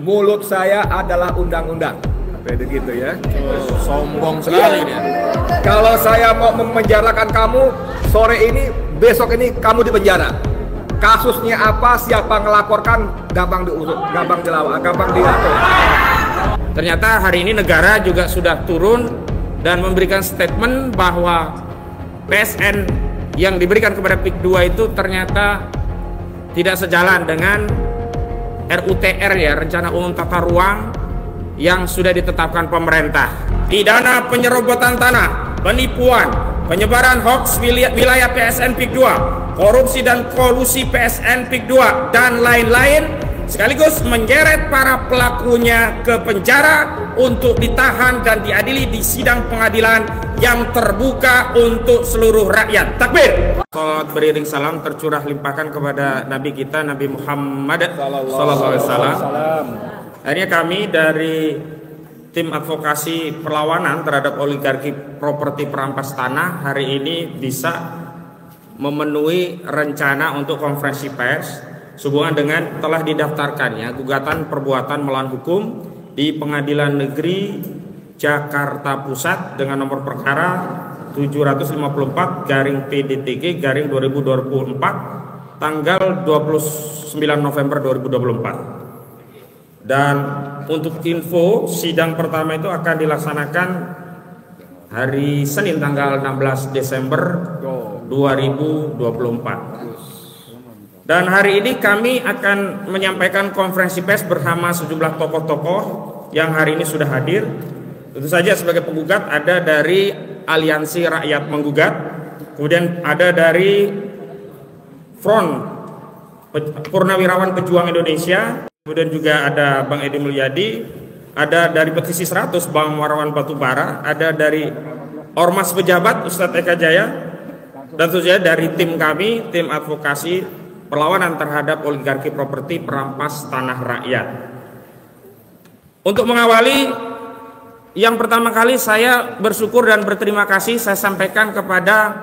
mulut saya adalah undang-undang. Beda gitu ya. Sombong sekali dia. Kalau saya mau memenjarakan kamu sore ini, besok ini kamu di penjara. Kasusnya apa, siapa ngelaporkan, gampang diusut, gampang dilawan, gampang diatur. Ternyata hari ini negara juga sudah turun dan memberikan statement bahwa PSN yang diberikan kepada PIK 2 itu ternyata tidak sejalan dengan RUTR ya, Rencana Umum Tata Ruang yang sudah ditetapkan pemerintah. Pidana penyerobotan tanah, penipuan, penyebaran hoax wilayah PSN PIK 2, korupsi dan kolusi PSN PIK 2 dan lain-lain, sekaligus menyeret para pelakunya ke penjara untuk ditahan dan diadili di sidang pengadilan yang terbuka untuk seluruh rakyat. Takbir. Salat beriring salam tercurah limpahkan kepada Nabi kita Nabi Muhammad sallallahu alaihi wasallam. Akhirnya kami dari tim advokasi perlawanan terhadap oligarki properti perampas tanah hari ini bisa memenuhi rencana untuk konferensi pers sehubungan dengan telah didaftarkannya gugatan perbuatan melawan hukum di Pengadilan Negeri Jakarta Pusat dengan nomor perkara 754/PDTG/2024 tanggal 29 November 2024. Dan untuk info, sidang pertama itu akan dilaksanakan hari Senin tanggal 16 Desember 2024. Dan hari ini kami akan menyampaikan konferensi pers bersama sejumlah tokoh-tokoh yang hari ini sudah hadir. Tentu saja sebagai penggugat ada dari Aliansi Rakyat Menggugat, kemudian ada dari Front Purnawirawan Pejuang Indonesia, kemudian juga ada Bang Edi Mulyadi, ada dari Petisi 100 Bang Warawan Batubara, ada dari Ormas Pejabat Ustadz Eka Jaya, dan tentu saja dari tim kami, tim advokasi perlawanan terhadap oligarki properti perampas tanah rakyat. Untuk mengawali, yang pertama kali saya bersyukur dan berterima kasih saya sampaikan kepada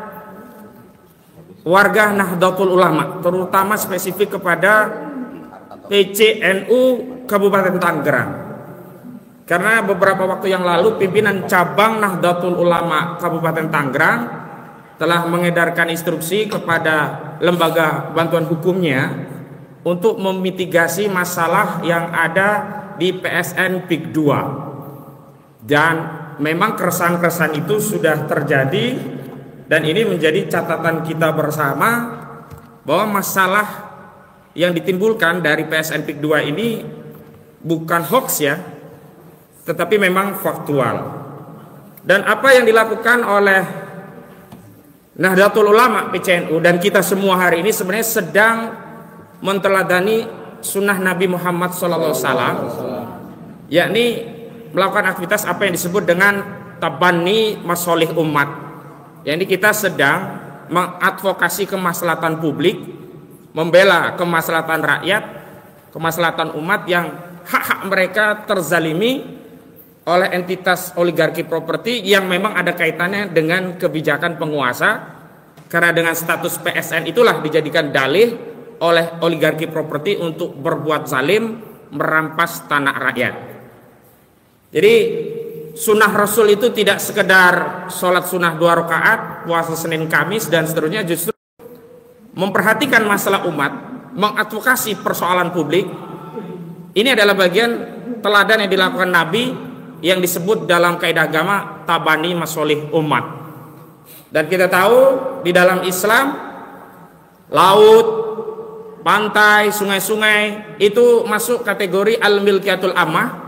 warga Nahdlatul Ulama, terutama spesifik kepada PCNU Kabupaten Tangerang. Karena beberapa waktu yang lalu pimpinan cabang Nahdlatul Ulama Kabupaten Tangerang telah mengedarkan instruksi kepada lembaga bantuan hukumnya untuk memitigasi masalah yang ada di PSN PIK 2. Dan memang keresahan-keresahan itu sudah terjadi dan ini menjadi catatan kita bersama bahwa masalah yang ditimbulkan dari PSN PIK 2 ini bukan hoax ya, tetapi memang faktual. Dan apa yang dilakukan oleh Nahdlatul Ulama PCNU dan kita semua hari ini sebenarnya sedang menteladani sunnah Nabi Muhammad SAW, yakni melakukan aktivitas apa yang disebut dengan tabani masolih umat. Yakni kita sedang mengadvokasi kemaslahatan publik, membela kemaslahatan rakyat, kemaslahatan umat yang hak-hak mereka terzalimi oleh entitas oligarki properti yang memang ada kaitannya dengan kebijakan penguasa. Karena dengan status PSN itulah dijadikan dalih oleh oligarki properti untuk berbuat zalim, merampas tanah rakyat. Jadi sunnah Rasul itu tidak sekedar sholat sunnah 2 rakaat, puasa Senin Kamis dan seterusnya, justru memperhatikan masalah umat, mengadvokasi persoalan publik. Ini adalah bagian teladan yang dilakukan Nabi yang disebut dalam kaidah agama tabani masolih umat. Dan kita tahu di dalam Islam laut, pantai, sungai-sungai itu masuk kategori al-milkiyatul ammah,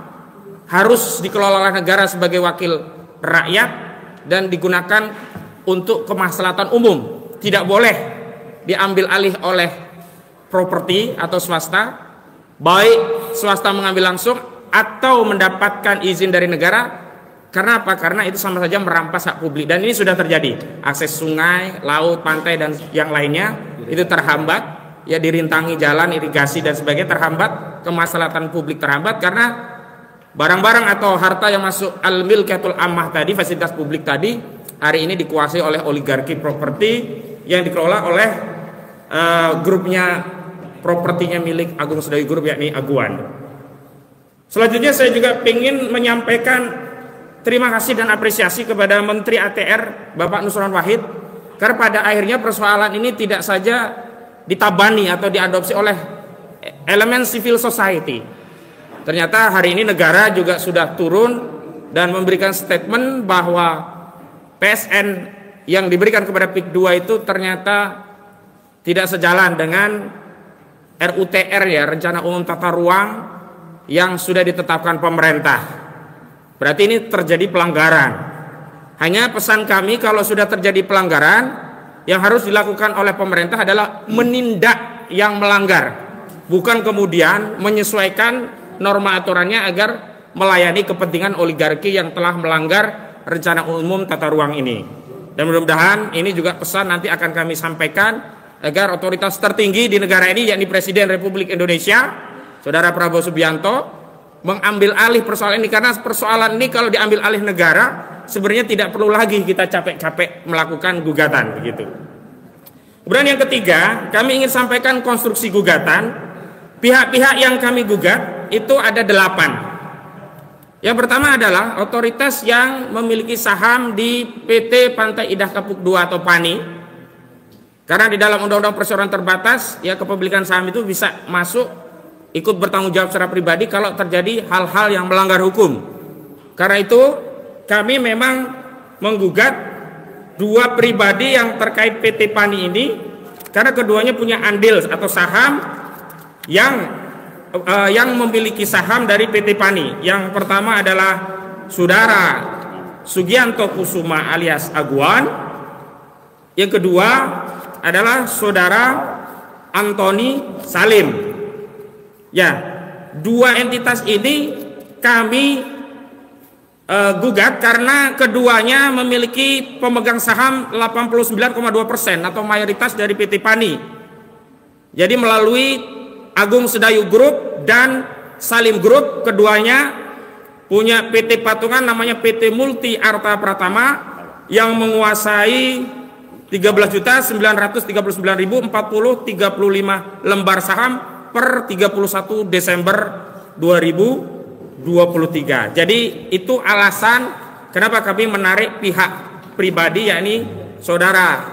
harus dikelola oleh negara sebagai wakil rakyat dan digunakan untuk kemaslahatan umum. Tidak boleh diambil alih oleh properti atau swasta, baik swasta mengambil langsung atau mendapatkan izin dari negara. Karena apa? Karena itu sama saja merampas hak publik. Dan ini sudah terjadi. Akses sungai, laut, pantai dan yang lainnya itu terhambat, ya dirintangi jalan, irigasi dan sebagainya terhambat, kemaslahatan publik terhambat karena barang-barang atau harta yang masuk al-milkiyatul ammah tadi, fasilitas publik tadi, hari ini dikuasai oleh oligarki properti yang dikelola oleh grupnya propertinya milik Agung Sedayu Group, yakni Aguan. Selanjutnya saya juga ingin menyampaikan terima kasih dan apresiasi kepada Menteri ATR Bapak Nusron Wahid, karena pada akhirnya persoalan ini tidak saja ditabani atau diadopsi oleh elemen civil society. Ternyata hari ini negara juga sudah turun dan memberikan statement bahwa PSN yang diberikan kepada PIK 2 itu ternyata tidak sejalan dengan RUTR, ya, Rencana Umum Tata Ruang yang sudah ditetapkan pemerintah. Berarti ini terjadi pelanggaran. Hanya pesan kami, kalau sudah terjadi pelanggaran, yang harus dilakukan oleh pemerintah adalah menindak yang melanggar, bukan kemudian menyesuaikan norma aturannya agar melayani kepentingan oligarki yang telah melanggar Rencana Umum Tata Ruang ini. Dan mudah-mudahan ini juga pesan nanti akan kami sampaikan agar otoritas tertinggi di negara ini, yakni Presiden Republik Indonesia Saudara Prabowo Subianto, mengambil alih persoalan ini, karena persoalan ini kalau diambil alih negara sebenarnya tidak perlu lagi kita capek-capek melakukan gugatan begitu. Kemudian yang ketiga, kami ingin sampaikan konstruksi gugatan. Pihak-pihak yang kami gugat itu ada 8. Yang pertama adalah otoritas yang memiliki saham di PT Pantai Indah Kapuk II atau PANI. Karena di dalam Undang-Undang Perseroan Terbatas, ya, kepemilikan saham itu bisa masuk ikut bertanggung jawab secara pribadi kalau terjadi hal-hal yang melanggar hukum. Karena itu kami memang menggugat 2 pribadi yang terkait PT PANI ini, karena keduanya punya andil atau saham yang memiliki saham dari PT PANI. Yang pertama adalah Saudara Sugianto Kusuma alias Aguan. Yang kedua adalah Saudara Antoni Salim. Ya, 2 entitas ini kami gugat karena keduanya memiliki pemegang saham 89,2% atau mayoritas dari PT PANI. Jadi melalui Agung Sedayu Group dan Salim Group, keduanya punya PT patungan namanya PT Multi Arta Pratama yang menguasai 13.939.040 35 lembar saham per 31 Desember 2023. Jadi itu alasan kenapa kami menarik pihak pribadi, yakni Saudara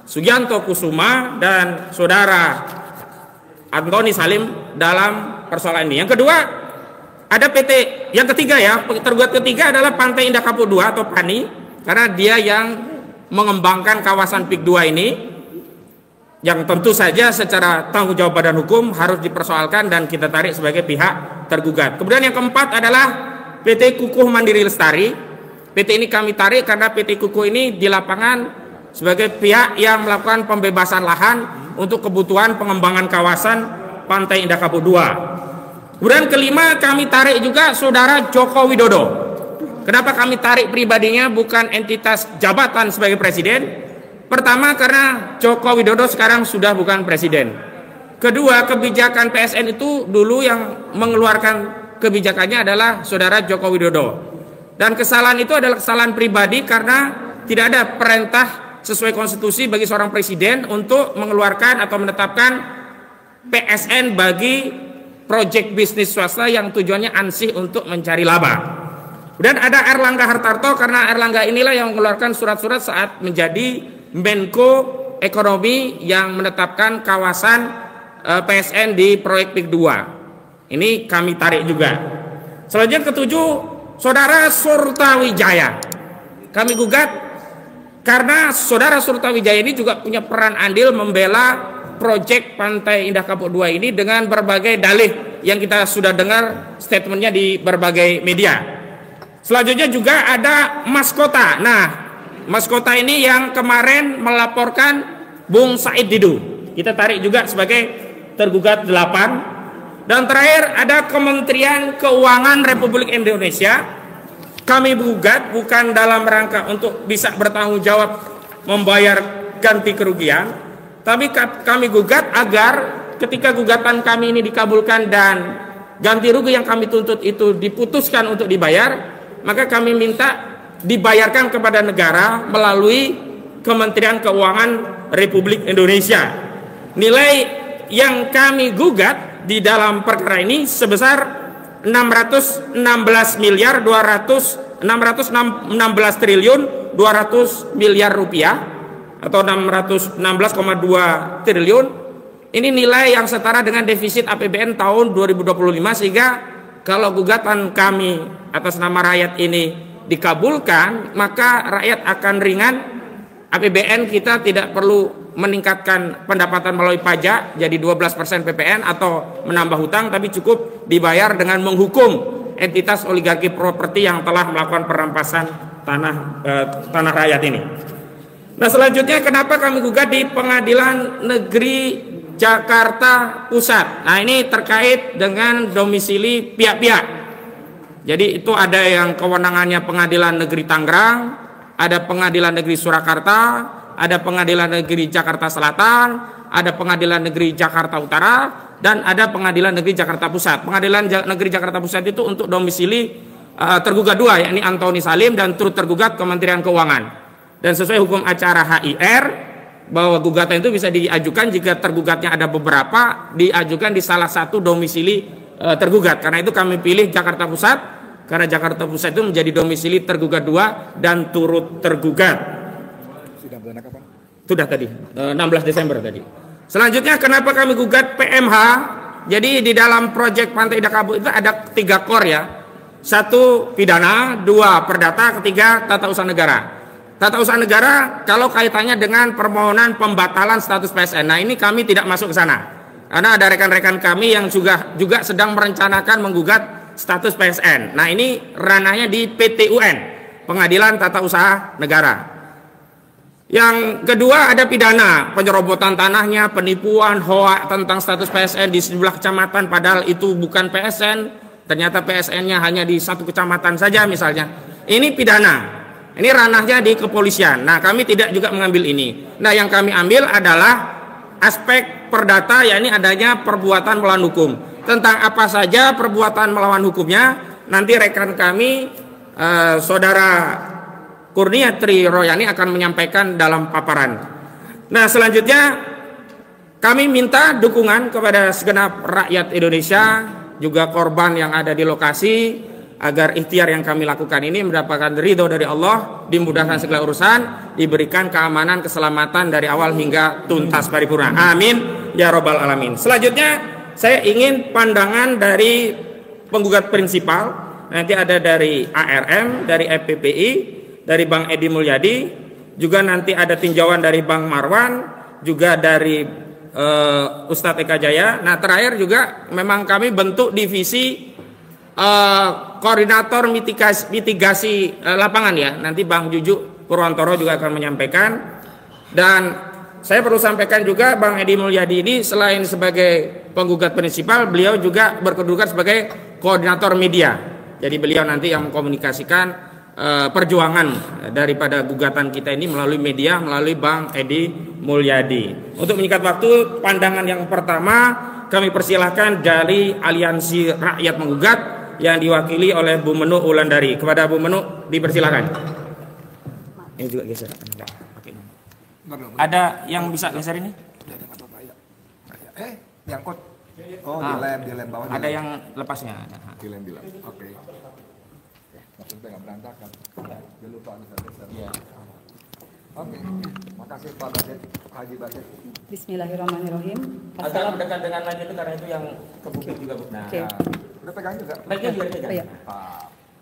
Sugianto Kusuma dan Saudara Antoni Salim dalam persoalan ini. Yang kedua, ada PT yang ketiga, ya, tergugat ketiga adalah Pantai Indah Kapuk II atau PANI, karena dia yang mengembangkan kawasan PIK 2 ini, yang tentu saja secara tanggung jawab badan hukum harus dipersoalkan dan kita tarik sebagai pihak tergugat. Kemudian yang keempat adalah PT Kukuh Mandiri Lestari. PT ini kami tarik karena PT Kukuh ini di lapangan sebagai pihak yang melakukan pembebasan lahan untuk kebutuhan pengembangan kawasan Pantai Indah Kapuk II. Kemudian kelima, kami tarik juga Saudara Joko Widodo. Kenapa kami tarik pribadinya bukan entitas jabatan sebagai presiden? Pertama, karena Joko Widodo sekarang sudah bukan presiden. Kedua, kebijakan PSN itu dulu yang mengeluarkan kebijakannya adalah Saudara Joko Widodo. Dan kesalahan itu adalah kesalahan pribadi karena tidak ada perintah sesuai konstitusi bagi seorang presiden untuk mengeluarkan atau menetapkan PSN bagi proyek bisnis swasta yang tujuannya ansih untuk mencari laba. Kemudian ada Erlangga Hartarto, karena Erlangga inilah yang mengeluarkan surat-surat saat menjadi Menko Ekonomi yang menetapkan kawasan PSN di proyek PIK 2. Ini kami tarik juga. Selanjutnya ketujuh, Saudara Surtawijaya. Kami gugat karena Saudara Surtawijaya ini juga punya peran andil membela proyek Pantai Indah Kapuk II ini dengan berbagai dalih yang kita sudah dengar statementnya di berbagai media. Selanjutnya juga ada Mas Kota. Nah, Mas Kota ini yang kemarin melaporkan Bung Said Didu. Kita tarik juga sebagai tergugat 8. Dan terakhir ada Kementerian Keuangan Republik Indonesia. Kami gugat bukan dalam rangka untuk bisa bertanggung jawab membayar ganti kerugian, tapi kami gugat agar ketika gugatan kami ini dikabulkan dan ganti rugi yang kami tuntut itu diputuskan untuk dibayar, maka kami minta dibayarkan kepada negara melalui Kementerian Keuangan Republik Indonesia. Nilai yang kami gugat di dalam perkara ini sebesar 616 miliar 616 triliun 200 miliar rupiah atau 616,2 triliun. Ini nilai yang setara dengan defisit APBN tahun 2025, sehingga kalau gugatan kami atas nama rakyat ini dikabulkan, maka rakyat akan ringan. APBN kita tidak perlu meningkatkan pendapatan melalui pajak jadi 12% PPN atau menambah hutang, tapi cukup dibayar dengan menghukum entitas oligarki properti yang telah melakukan perampasan tanah rakyat ini. Nah, selanjutnya kenapa kami gugat di Pengadilan Negeri Jakarta Pusat? Nah, ini terkait dengan domisili pihak-pihak. Jadi itu ada yang kewenangannya Pengadilan Negeri Tangerang, ada Pengadilan Negeri Surakarta, ada Pengadilan Negeri Jakarta Selatan, ada Pengadilan Negeri Jakarta Utara, dan ada Pengadilan Negeri Jakarta Pusat. Pengadilan Negeri Jakarta Pusat itu untuk domisili tergugat dua, yakni Antoni Salim dan turut tergugat Kementerian Keuangan. Dan sesuai hukum acara HIR, bahwa gugatan itu bisa diajukan jika tergugatnya ada beberapa, diajukan di salah satu domisili tergugat. Karena itu kami pilih Jakarta Pusat, karena Jakarta Pusat itu menjadi domisili tergugat dua dan turut tergugat. Sudah tadi, 16 Desember tadi. Selanjutnya kenapa kami gugat PMH? Jadi di dalam proyek Pantai Indah Kapuk itu ada 3 core ya. 1 pidana, 2 perdata, 3 tata usaha negara. Tata usaha negara kalau kaitannya dengan permohonan pembatalan status PSN. Nah, ini kami tidak masuk ke sana. Karena ada rekan-rekan kami yang juga sedang merencanakan menggugat status PSN. Nah, ini ranahnya di PTUN, Pengadilan Tata Usaha Negara. Yang kedua ada pidana, penyerobotan tanahnya, penipuan, hoak tentang status PSN di sejumlah kecamatan padahal itu bukan PSN, ternyata PSN-nya hanya di 1 kecamatan saja misalnya. Ini pidana. Ini ranahnya di kepolisian. Nah, kami tidak juga mengambil ini. Nah, yang kami ambil adalah aspek perdata, yakni adanya perbuatan melawan hukum. Tentang apa saja perbuatan melawan hukumnya, nanti rekan kami, Saudara Kurnia Tri Royani akan menyampaikan dalam paparan. Nah, selanjutnya kami minta dukungan kepada segenap rakyat Indonesia, juga korban yang ada di lokasi, agar ikhtiar yang kami lakukan ini mendapatkan ridho dari Allah, dimudahkan segala urusan, diberikan keamanan, keselamatan dari awal hingga tuntas paripurna. Amin ya robbal alamin. Selanjutnya saya ingin pandangan dari penggugat prinsipal, nanti ada dari ARM, dari FPPI, dari Bang Edi Mulyadi, juga nanti ada tinjauan dari Bang Marwan, juga dari Ustadz Eka Jaya. Nah, terakhir juga memang kami bentuk divisi koordinator mitigasi lapangan ya. Nanti Bang Jujuk Purwantoro juga akan menyampaikan. Dan saya perlu sampaikan juga Bang Edi Mulyadi ini selain sebagai penggugat prinsipal, beliau juga berkedudukan sebagai koordinator media. Jadi beliau nanti yang mengkomunikasikan perjuangan daripada gugatan kita ini melalui media, melalui Bang Edi Mulyadi. Untuk menyingkat waktu, pandangan yang pertama kami persilahkan dari Aliansi Rakyat Menggugat yang diwakili oleh Bu Menu Wulandari. Kepada Bu Menu dipersilakan. Ini juga geser. Ada yang bisa geser ini? Nyangkut. Oh, dilem bawah. Ada yang lepasnya. Dilem. Oke. Maksudnya nggak berantakan. Jangan lupa geser. Iya. Oke. Makasih Pak Basit, Haji Basit. Bismillahirrahmanirrahim. Agak mendekat dengan lanjut itu karena itu yang kebukit juga. Nah, Oke. Udah pegang juga. Baiknya juga dipegang. Iya.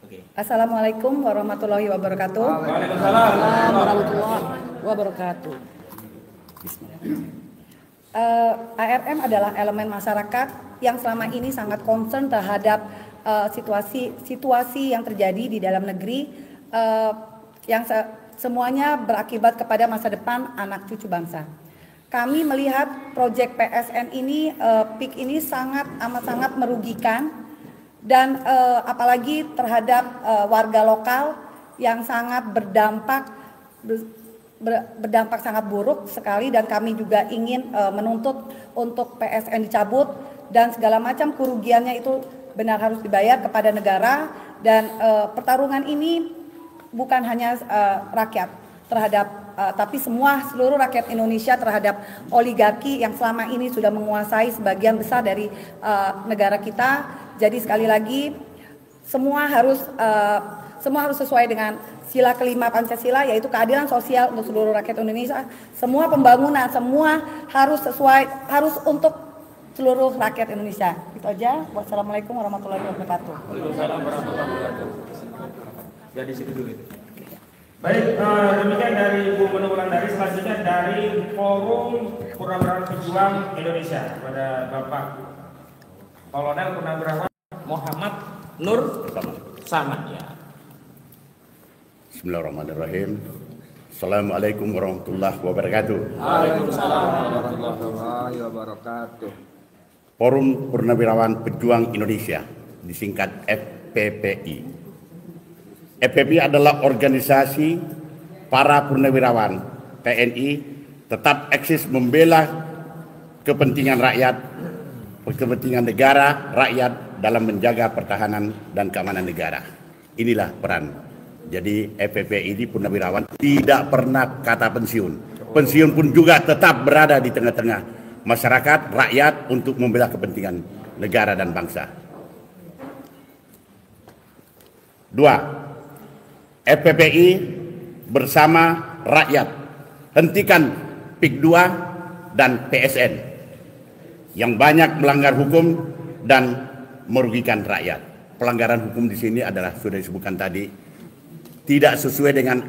Oke. Assalamualaikum warahmatullahi wabarakatuh. Waalaikumsalam warahmatullahi wabarakatuh. Bismillah. ARM adalah elemen masyarakat yang selama ini sangat concern terhadap situasi yang terjadi di dalam negeri yang semuanya berakibat kepada masa depan anak cucu bangsa. Kami melihat proyek PSN ini, PIK ini amat sangat merugikan dan apalagi terhadap warga lokal yang sangat berdampak sangat buruk sekali, dan kami juga ingin menuntut untuk PSN dicabut dan segala macam kerugiannya itu benar harus dibayar kepada negara. Dan pertarungan ini bukan hanya rakyat terhadap tapi seluruh rakyat Indonesia terhadap oligarki yang selama ini sudah menguasai sebagian besar dari negara kita. Jadi sekali lagi semua harus sesuai dengan sila kelima Pancasila, yaitu keadilan sosial untuk seluruh rakyat Indonesia. Semua pembangunan, semua harus untuk seluruh rakyat Indonesia. Itu aja. Wassalamualaikum warahmatullahi wabarakatuh. Waalaikumsalam warahmatullahi wabarakatuh. Jadi situ dulu. Baik, demikian dari Bu Menu Wulandari. Selanjutnya dari Forum Purnawirawan Pejuang Indonesia kepada Bapak Kolonel Purnawirawan Muhammad Nur Samad. Ya. Bismillahirrahmanirrahim. Assalamualaikum warahmatullahi wabarakatuh. Waalaikumsalam warahmatullahi wabarakatuh. Forum Purnawirawan Pejuang Indonesia, disingkat FPPI. FPPI adalah organisasi para purnawirawan TNI tetap eksis membela kepentingan rakyat, kepentingan negara, rakyat dalam menjaga pertahanan dan keamanan negara. Inilah peran. Jadi FPPI ini purnawirawan tidak pernah kata pensiun. Pensiun pun juga tetap berada di tengah-tengah masyarakat, rakyat untuk membela kepentingan negara dan bangsa. 2. FPPI bersama rakyat. Hentikan PIK 2 dan PSN yang banyak melanggar hukum dan merugikan rakyat. Pelanggaran hukum di sini adalah sudah disebutkan tadi, tidak sesuai dengan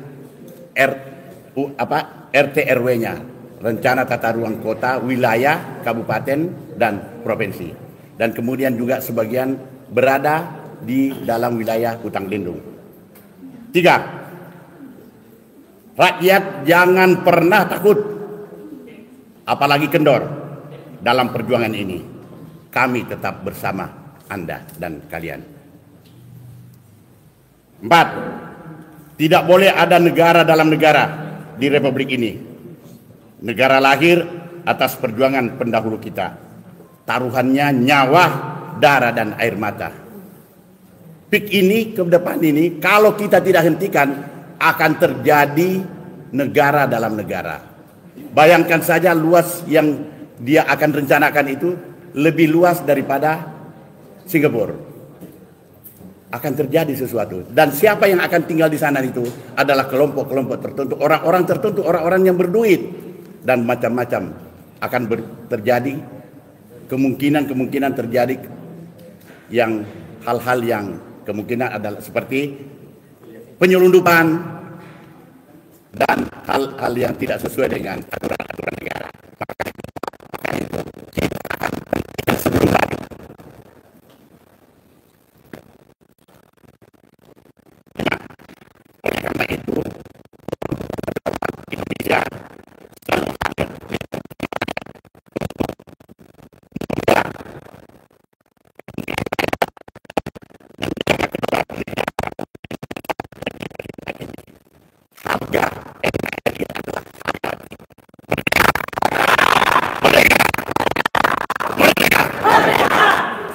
RT RW-nya, rencana tata ruang kota, wilayah, kabupaten dan provinsi. Dan kemudian juga sebagian berada di dalam wilayah hutan lindung. 3. Rakyat jangan pernah takut, apalagi kendor dalam perjuangan ini. Kami tetap bersama Anda dan kalian. 4. Tidak boleh ada negara dalam negara di Republik ini. Negara lahir atas perjuangan pendahulu kita. Taruhannya nyawa, darah dan air mata. PIK ini ke depan ini kalau kita tidak hentikan akan terjadi negara dalam negara. Bayangkan saja luas yang dia akan rencanakan itu lebih luas daripada Singapura. Akan terjadi sesuatu. Dan siapa yang akan tinggal di sana itu adalah kelompok-kelompok tertentu, orang-orang tertentu, orang-orang yang berduit dan macam-macam akan terjadi kemungkinan terjadi yang hal-hal yang kemungkinan adalah seperti penyelundupan dan hal-hal yang tidak sesuai dengan aturan-aturan negara. Maka itu kita akan hentikan sebelum lagi. Oleh karena itu, Indonesia selalu hadir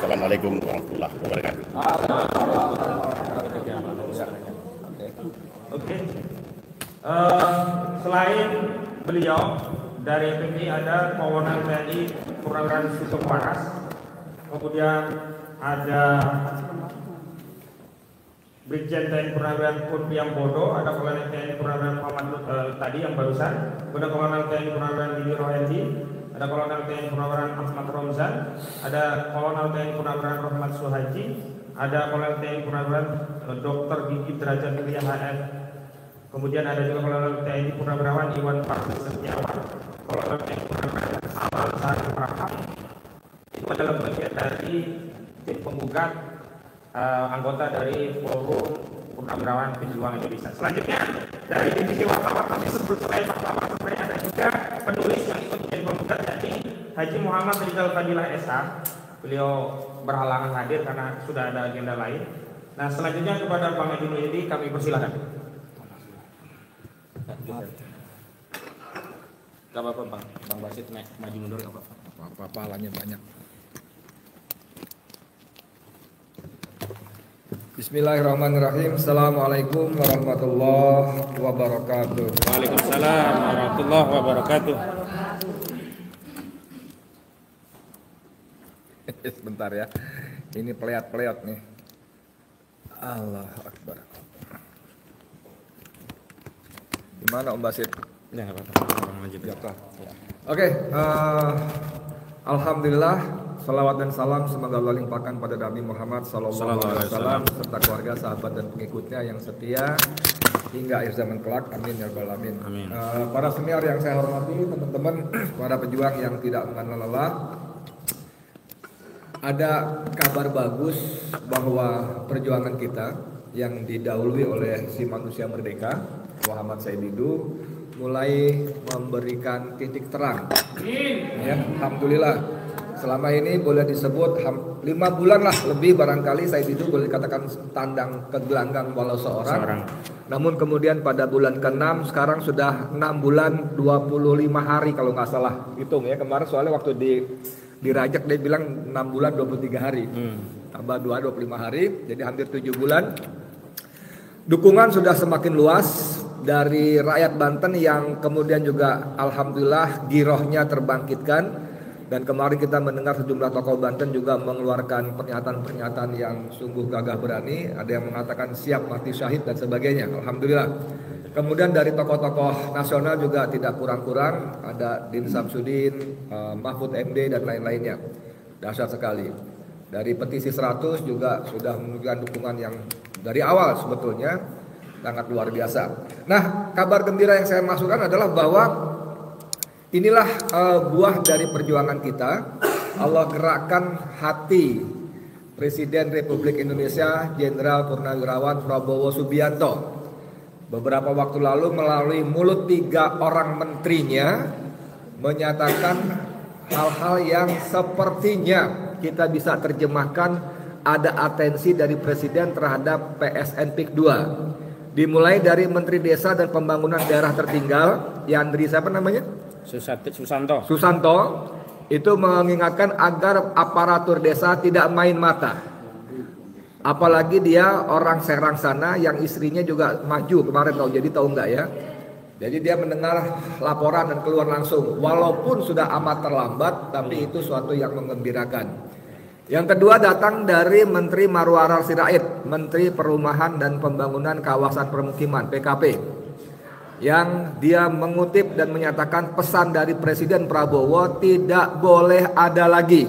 Assalamualaikum warahmatullahi wabarakatuh. Oke. Selain beliau dari PPI ada Kolonel TNI Purnawirawan Sutok Paras, kemudian ada Brigjen TNI Purnawirawan Kurniawan Bodo, ada Kolonel TNI Purnawirawan Muhammad tadi yang barusan, ada Kolonel TNI Purnawirawan Didi Rohendi, ada Kolonel TNI Purnawirawan Ahmad Romzan, ada Kolonel TNI Purnawirawan Rahmat Suhaji, ada Kolonel TNI Purnawirawan Dr. Gigi Derajat Mulia HF. Kemudian ada juga Kolonel TNI Purnawirawan Iwan Parti Setiawan, Kolonel TNI Purnawirawan Amal Sari Praham. Itu adalah bagian dari tim penggugat anggota dari Forum Purnawirawan Pejuang Indonesia. Selanjutnya dari divisi wartawan kami sebut sebagai wartawan ada juga penulis yang ikut menjadi penggugat, yakni Haji Muhammad Rizal Fadilah SH. Beliau berhalangan hadir karena sudah ada agenda lain. Nah, selanjutnya kepada Bang Edi Mulyadi kami persilakan. Gak apa-apa Bang Basit maju mundur gak apa-apa. Apa-apa, lainnya banyak. Bismillahirrahmanirrahim. Assalamualaikum warahmatullahi wabarakatuh. Waalaikumsalam warahmatullahi wabarakatuh. Sebentar ya. Ini peleot-peleot nih. Allah Akbar. Gimana Om Basit? Ya, nggak apa-apa. Lanjut. Ya, Oke, alhamdulillah, salawat dan salam semoga Allah limpahkan pada Nabi Muhammad SAW serta keluarga, sahabat dan pengikutnya yang setia hingga akhir zaman kelak. Amin ya rabbal alamin. Amin. Para senior yang saya hormati, teman-teman, para pejuang yang tidak mengenal lelah, ada kabar bagus bahwa perjuangan kita yang didahului oleh si manusia merdeka Muhammad Said Didu mulai memberikan titik terang. Ya, alhamdulillah. Selama ini boleh disebut 5 bulan lah lebih barangkali Said Didu boleh dikatakan tandang ke gelanggang walau seorang. Namun kemudian pada bulan ke-6 sekarang sudah 6 bulan 25 hari kalau nggak salah hitung ya. Kemarin soalnya waktu dirajak dia bilang 6 bulan 23 hari. Tambah 25 hari jadi hampir 7 bulan. Dukungan sudah semakin luas dari rakyat Banten yang kemudian juga alhamdulillah girohnya terbangkitkan, dan kemarin kita mendengar sejumlah tokoh Banten juga mengeluarkan pernyataan-pernyataan yang sungguh gagah berani, ada yang mengatakan siap mati syahid dan sebagainya, alhamdulillah. Kemudian dari tokoh-tokoh nasional juga tidak kurang-kurang, ada Din Samsudin, Mahfud MD dan lain-lainnya. Dahsyat sekali. Dari petisi 100 juga sudah menunjukkan dukungan yang dari awal sebetulnya sangat luar biasa. Nah, kabar gembira yang saya masukkan adalah bahwa inilah buah dari perjuangan kita. Allah gerakkan hati Presiden Republik Indonesia Jenderal Purnawirawan Prabowo Subianto beberapa waktu lalu melalui mulut 3 orang menterinya menyatakan hal-hal yang sepertinya kita bisa terjemahkan ada atensi dari Presiden terhadap PSN PIK 2. Dimulai dari Menteri Desa dan Pembangunan Daerah Tertinggal, Yandri siapa namanya? Susanto. Itu mengingatkan agar aparatur desa tidak main mata. Apalagi dia orang Serang sana yang istrinya juga maju kemarin tahu nggak ya? Jadi dia mendengar laporan dan keluar langsung. Walaupun sudah amat terlambat, tapi itu suatu yang menggembirakan. Yang kedua datang dari Menteri Marwarar Sirait, Menteri Perumahan dan Pembangunan Kawasan Permukiman (PKP), yang dia mengutip dan menyatakan pesan dari Presiden Prabowo tidak boleh ada lagi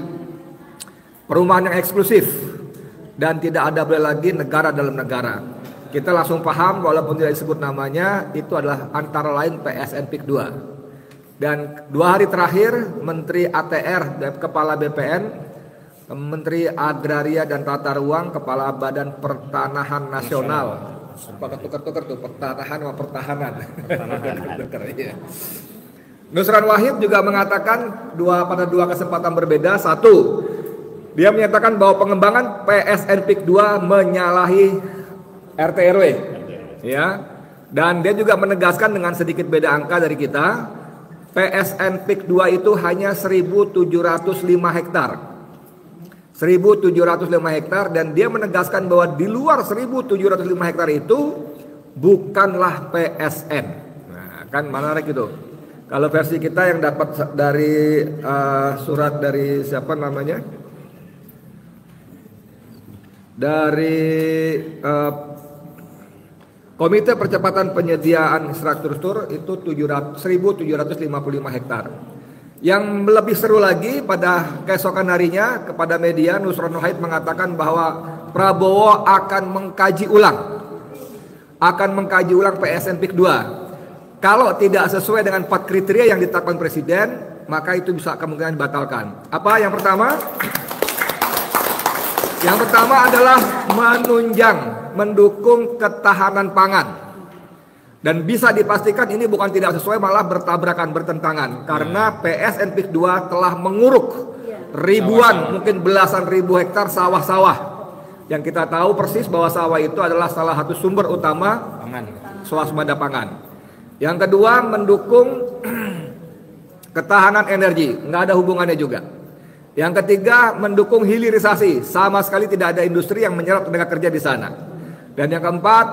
perumahan yang eksklusif dan tidak ada boleh lagi negara dalam negara. Kita langsung paham walaupun tidak disebut namanya, itu adalah antara lain PSN PIK 2. Dan 2 hari terakhir Menteri ATR dan Kepala BPN, Menteri Agraria dan Tata Ruang, Kepala Badan Pertanahan Nasional. Pakai tuker-tuker tuh pertanahan sama pertahanan. Iya. Nusran Wahid juga mengatakan pada 2 kesempatan berbeda. 1, dia menyatakan bahwa pengembangan PSN PIK 2 menyalahi RT RW. Ya. Dan dia juga menegaskan dengan sedikit beda angka dari kita, PSN PIK 2 itu hanya 1.705 hektar. 1.705 hektar, dan dia menegaskan bahwa di luar 1.705 hektar itu bukanlah PSN. Nah, kan menarik itu. Kalau versi kita yang dapat dari surat dari siapa namanya? Dari Komite Percepatan Penyediaan Infrastruktur itu 1.755 hektar. Yang lebih seru lagi pada keesokan harinya kepada media Nusron Wahid mengatakan bahwa Prabowo akan mengkaji ulang PSN PIK 2. Kalau tidak sesuai dengan 4 kriteria yang ditetapkan Presiden, maka itu bisa kemungkinan dibatalkan. Apa yang pertama? Yang pertama adalah mendukung ketahanan pangan. Dan bisa dipastikan ini bukan tidak sesuai, malah bertabrakan, bertentangan. Karena PSN PIK 2 telah menguruk ribuan, mungkin belasan ribu hektar sawah-sawah. Yang kita tahu persis bahwa sawah itu adalah salah satu sumber utama swasembada pangan. Yang kedua, mendukung ketahanan energi, nggak ada hubungannya juga. Yang ketiga, mendukung hilirisasi, sama sekali tidak ada industri yang menyerap tenaga kerja di sana. Dan yang keempat,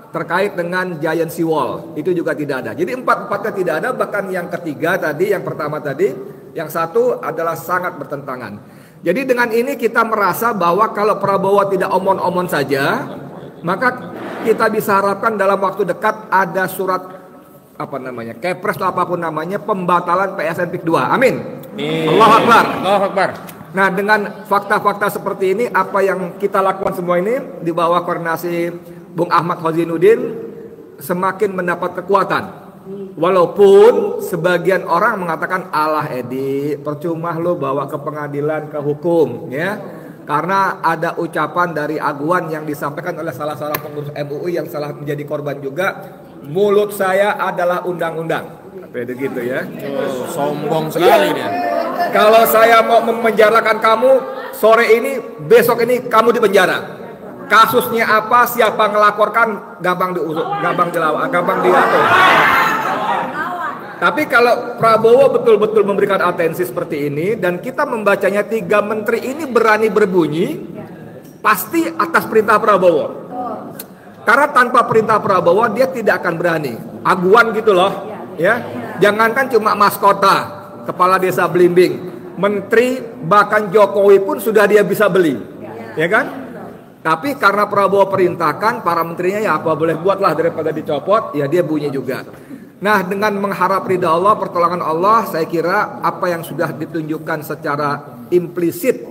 terkait dengan giant sea wall, itu juga tidak ada. Jadi 4-4-nya tidak ada, bahkan yang ketiga tadi, yang pertama tadi, yang satu adalah sangat bertentangan. Jadi dengan ini kita merasa bahwa kalau Prabowo tidak omon-omon saja, maka kita bisa harapkan dalam waktu dekat ada surat Kepres atau apapun namanya, pembatalan PSN PIK 2. Amin. Allahu Akbar. Allahu Akbar. Nah, dengan fakta-fakta seperti ini, apa yang kita lakukan semua ini di bawah koordinasi Bung Ahmad Hozinuddin semakin mendapat kekuatan. Walaupun sebagian orang mengatakan, alah Edi, percuma lo bawa ke pengadilan, ke hukum, ya. Karena ada ucapan dari aguan yang disampaikan oleh salah pengurus MUI yang salah menjadi korban juga. Mulut saya adalah undang-undang. Beda gitu ya. Sombong sekali dia. Kalau saya mau memenjarakan kamu sore ini, besok ini kamu di penjara. Kasusnya apa, siapa ngelaporkan, gampang diusut, gampang diatur. Tapi kalau Prabowo betul-betul memberikan atensi seperti ini dan kita membacanya 3 menteri ini berani berbunyi, pasti atas perintah Prabowo. Karena tanpa perintah Prabowo dia tidak akan berani. Aguan gitu loh, ya. Jangankan cuma maskota, kepala desa Blimbing, menteri bahkan Jokowi pun sudah dia bisa beli, ya kan? Tapi karena Prabowo perintahkan, para menterinya ya apa boleh buatlah, daripada dicopot, ya dia bunyi juga. Nah, dengan mengharap ridha Allah, pertolongan Allah, saya kira apa yang sudah ditunjukkan secara implisit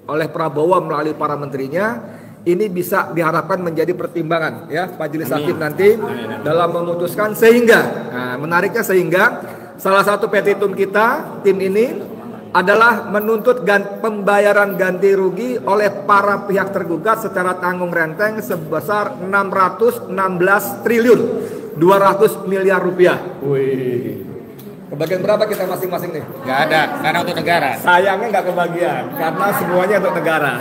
oleh Prabowo melalui para menterinya, ini bisa diharapkan menjadi pertimbangan ya Majelis Hakim nanti dalam memutuskan, sehingga menariknya sehingga salah satu petitum kita, tim ini adalah menuntut pembayaran ganti rugi oleh para pihak tergugat secara tanggung renteng sebesar 616 triliun 200 miliar rupiah. Wih. Kebagian berapa kita masing-masing nih? Gak ada, karena untuk negara. Sayangnya nggak kebagian, karena semuanya untuk negara.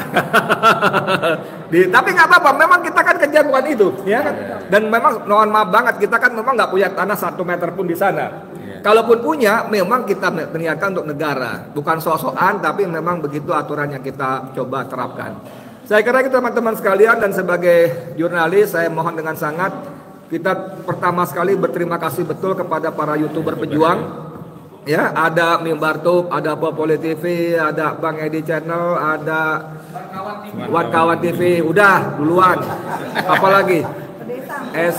Tapi nggak apa-apa, memang kita kan kerja bukan itu, ya kan? Dan memang mohon maaf banget, kita kan memang nggak punya tanah 1 meter pun di sana. Kalaupun punya, memang kita niatkan untuk negara, bukan sok-sokan, tapi memang begitu aturan yang kita coba terapkan. Saya kira itu teman-teman sekalian, dan sebagai jurnalis saya mohon dengan sangat, kita pertama sekali berterima kasih betul kepada para YouTuber pejuang. Ya, ada Mimbar Tube, ada Populi TV, ada Bang Edi Channel, ada Wankawan TV. Udah duluan. Apalagi?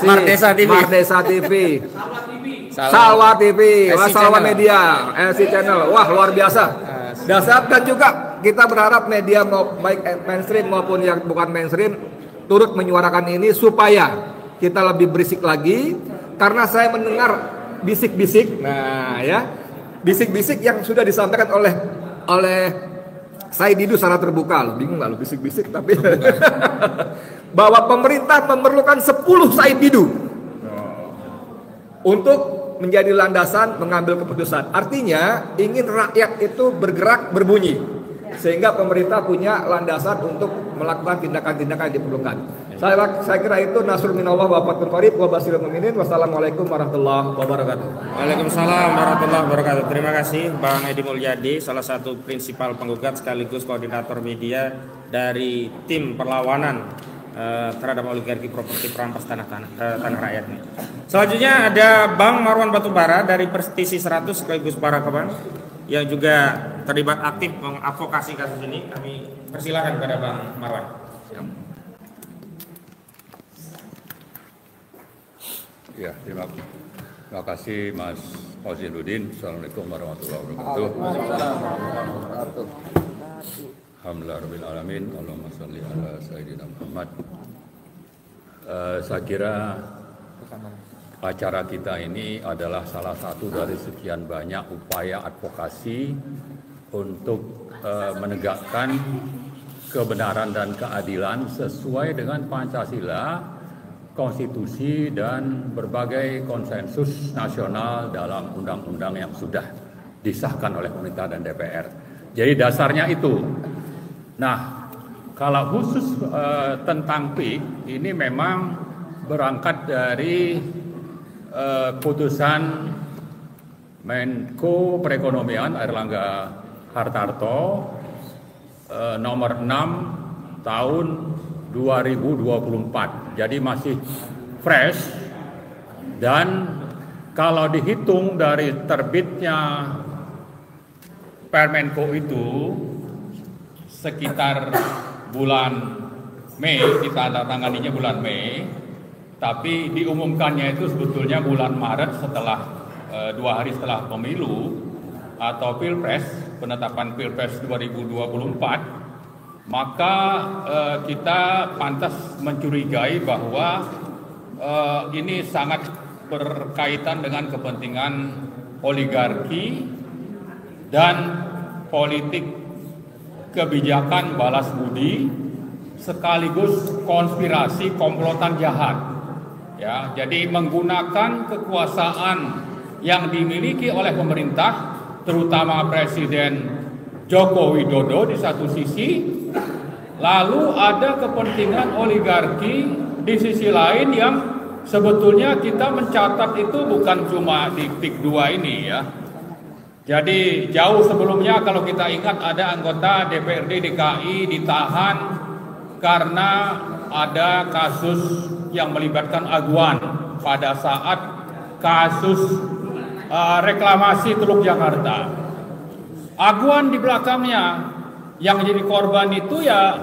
Mardesa TV. Salwa TV, Salwa Media, SC Channel. Wah, luar biasa. Dasar, dan juga kita berharap media baik mainstream maupun yang bukan mainstream turut menyuarakan ini supaya kita lebih berisik lagi, karena saya mendengar bisik-bisik. Nah, ya, bisik-bisik yang sudah disampaikan oleh Said Didu secara terbuka. Bingung nggak lo bisik-bisik, tapi bahwa pemerintah memerlukan 10 Said Didu untuk menjadi landasan mengambil keputusan. Artinya ingin rakyat itu bergerak, berbunyi, sehingga pemerintah punya landasan untuk melakukan tindakan-tindakan yang diperlukan. Saya kira itu. Nasrul minallah wa fathul qarib wa basyiril mu'minin. Wassalamualaikum warahmatullahi wabarakatuh. Waalaikumsalam warahmatullahi wabarakatuh. Terima kasih Bang Edi Mulyadi, salah satu prinsipal penggugat sekaligus koordinator media dari tim perlawanan terhadap oligarki properti perampas tanah rakyat ini. Selanjutnya ada Bang Marwan Batubara dari Prestisi 100 sekaligus Barakaban yang juga terlibat aktif mengadvokasi kasus ini. Kami persilakan kepada Bang Marwan. Ya, terima kasih Mas Hozinuddin. Assalamualaikum warahmatullahi wabarakatuh. Alhamdulillahirabbil alamin. Allahumma shalli ala sayyidina Muhammad. Saya kira acara kita ini adalah salah satu dari sekian banyak upaya advokasi untuk menegakkan kebenaran dan keadilan sesuai dengan Pancasila, konstitusi, dan berbagai konsensus nasional dalam undang-undang yang sudah disahkan oleh pemerintah dan DPR. Jadi dasarnya itu. Nah, kalau khusus tentang PIK, ini memang berangkat dari putusan Menko Perekonomian Airlangga Hartarto nomor 6 tahun 2024, jadi masih fresh, dan kalau dihitung dari terbitnya Permenko itu sekitar bulan Mei, kita tanganinya bulan Mei, tapi diumumkannya itu sebetulnya bulan Maret setelah 2 hari setelah pemilu atau Pilpres, penetapan Pilpres 2024, maka kita pantas mencurigai bahwa ini sangat berkaitan dengan kepentingan oligarki dan politik kebijakan balas budi sekaligus konspirasi komplotan jahat. Ya, jadi menggunakan kekuasaan yang dimiliki oleh pemerintah, terutama Presiden Joko Widodo di satu sisi, lalu ada kepentingan oligarki di sisi lain yang sebetulnya kita mencatat itu bukan cuma di PIK 2 ini ya. Jadi jauh sebelumnya kalau kita ingat ada anggota DPRD DKI ditahan karena ada kasus yang melibatkan aguan pada saat kasus reklamasi Teluk Jakarta. Aguan di belakangnya yang jadi korban itu ya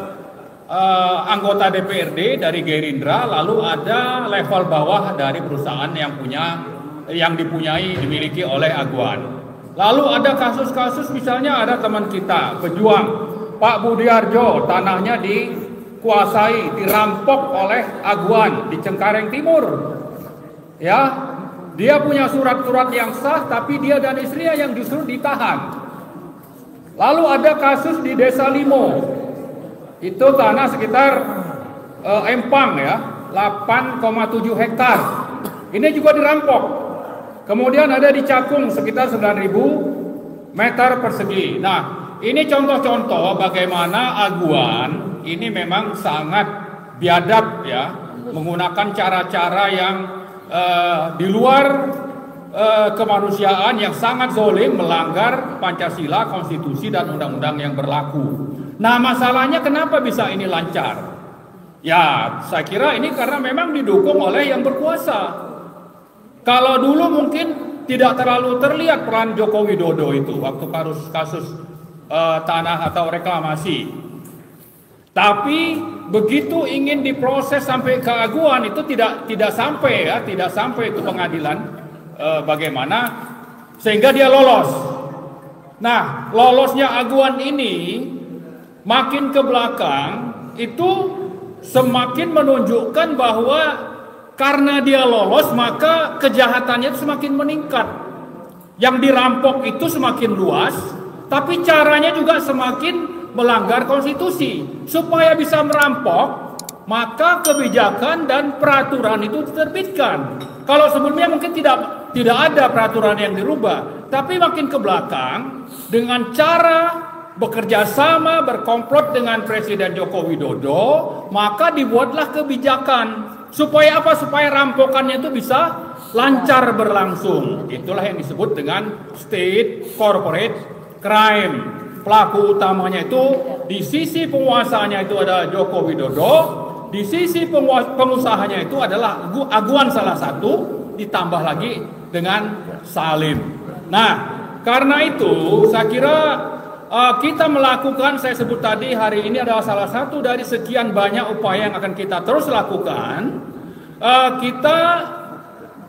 anggota DPRD dari Gerindra, lalu ada level bawah dari perusahaan yang dimiliki oleh aguan. Lalu ada kasus-kasus misalnya ada teman kita pejuang Pak Budiarjo, tanahnya dikuasai, dirampok oleh aguan di Cengkareng Timur. Ya, dia punya surat-surat yang sah, tapi dia dan istrinya yang justru ditahan. Lalu ada kasus di Desa Limo, itu tanah sekitar Empang ya, 8,7 hektar. Ini juga dirampok. Kemudian ada di Cakung sekitar 9.000 meter persegi. Nah, ini contoh-contoh bagaimana aguan ini memang sangat biadab ya, menggunakan cara-cara yang di luar kemanusiaan, yang sangat zalim, melanggar Pancasila, konstitusi dan undang-undang yang berlaku. Nah, masalahnya kenapa bisa ini lancar? Ya, saya kira ini karena memang didukung oleh yang berkuasa. Kalau dulu mungkin tidak terlalu terlihat peran Joko Widodo itu waktu kasus tanah atau reklamasi. Tapi begitu ingin diproses sampai ke aguan itu tidak sampai ya, tidak sampai itu pengadilan bagaimana sehingga dia lolos. Nah, lolosnya aguan ini makin ke belakang itu semakin menunjukkan bahwa karena dia lolos maka kejahatannya itu semakin meningkat. Yang dirampok itu semakin luas, tapi caranya juga semakin melanggar konstitusi. Supaya bisa merampok, maka kebijakan dan peraturan itu diterbitkan. Kalau sebelumnya mungkin tidak ada peraturan yang dirubah, tapi makin ke belakang dengan cara bekerja sama berkomplot dengan Presiden Joko Widodo, maka dibuatlah kebijakan. Supaya apa? Supaya rampokannya itu bisa lancar berlangsung. Itulah yang disebut dengan state corporate crime. Pelaku utamanya itu di sisi penguasanya itu ada Joko Widodo, di sisi pengusahanya itu adalah aguan salah satu, ditambah lagi dengan Salim. Nah, karena itu saya kira kita melakukan, saya sebut tadi hari ini adalah salah satu dari sekian banyak upaya yang akan kita terus lakukan. Kita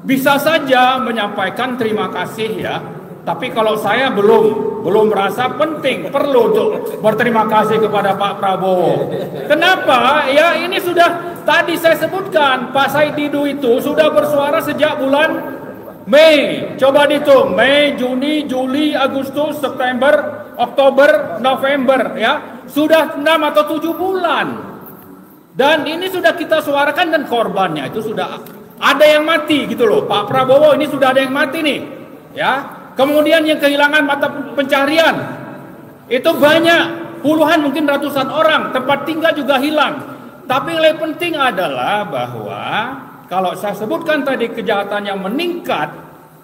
bisa saja menyampaikan terima kasih ya, tapi kalau saya belum merasa penting, perlu untuk berterima kasih kepada Pak Prabowo. Kenapa? Ya ini sudah tadi saya sebutkan, Pak Said Didu itu sudah bersuara sejak bulan Mei. Coba dihitung, Mei, Juni, Juli, Agustus, September, Oktober, November ya. Sudah 6 atau 7 bulan. Dan ini sudah kita suarakan dan korbannya itu sudah ada yang mati gitu loh. Pak Prabowo ini sudah ada yang mati nih. Ya. Kemudian yang kehilangan mata pencarian. Itu banyak, puluhan mungkin ratusan orang, tempat tinggal juga hilang. Tapi yang lebih penting adalah bahwa kalau saya sebutkan tadi kejahatan yang meningkat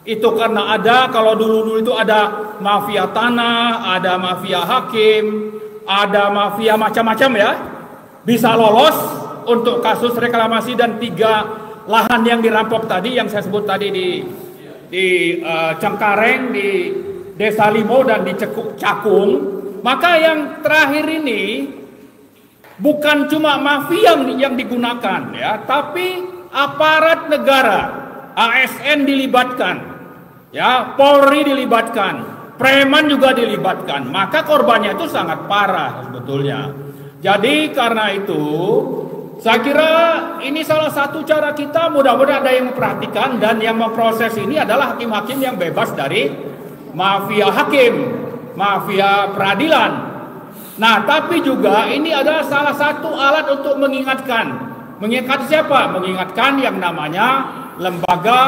itu karena ada, kalau dulu itu ada mafia tanah, ada mafia hakim, ada mafia macam-macam ya. Bisa lolos untuk kasus reklamasi dan 3 lahan yang dirampok tadi yang saya sebut tadi di Cengkareng, di Desa Limo dan di Cakung. Maka yang terakhir ini bukan cuma mafia yang digunakan ya, tapi aparat negara, ASN dilibatkan, ya, Polri dilibatkan, preman juga dilibatkan. Maka korbannya itu sangat parah sebetulnya. Jadi karena itu saya kira ini salah satu cara kita, mudah-mudahan ada yang memperhatikan dan yang memproses ini adalah hakim-hakim yang bebas dari mafia hakim, mafia peradilan. Nah, tapi juga ini adalah salah satu alat untuk mengingatkan. Mengingatkan siapa? Mengingatkan yang namanya lembaga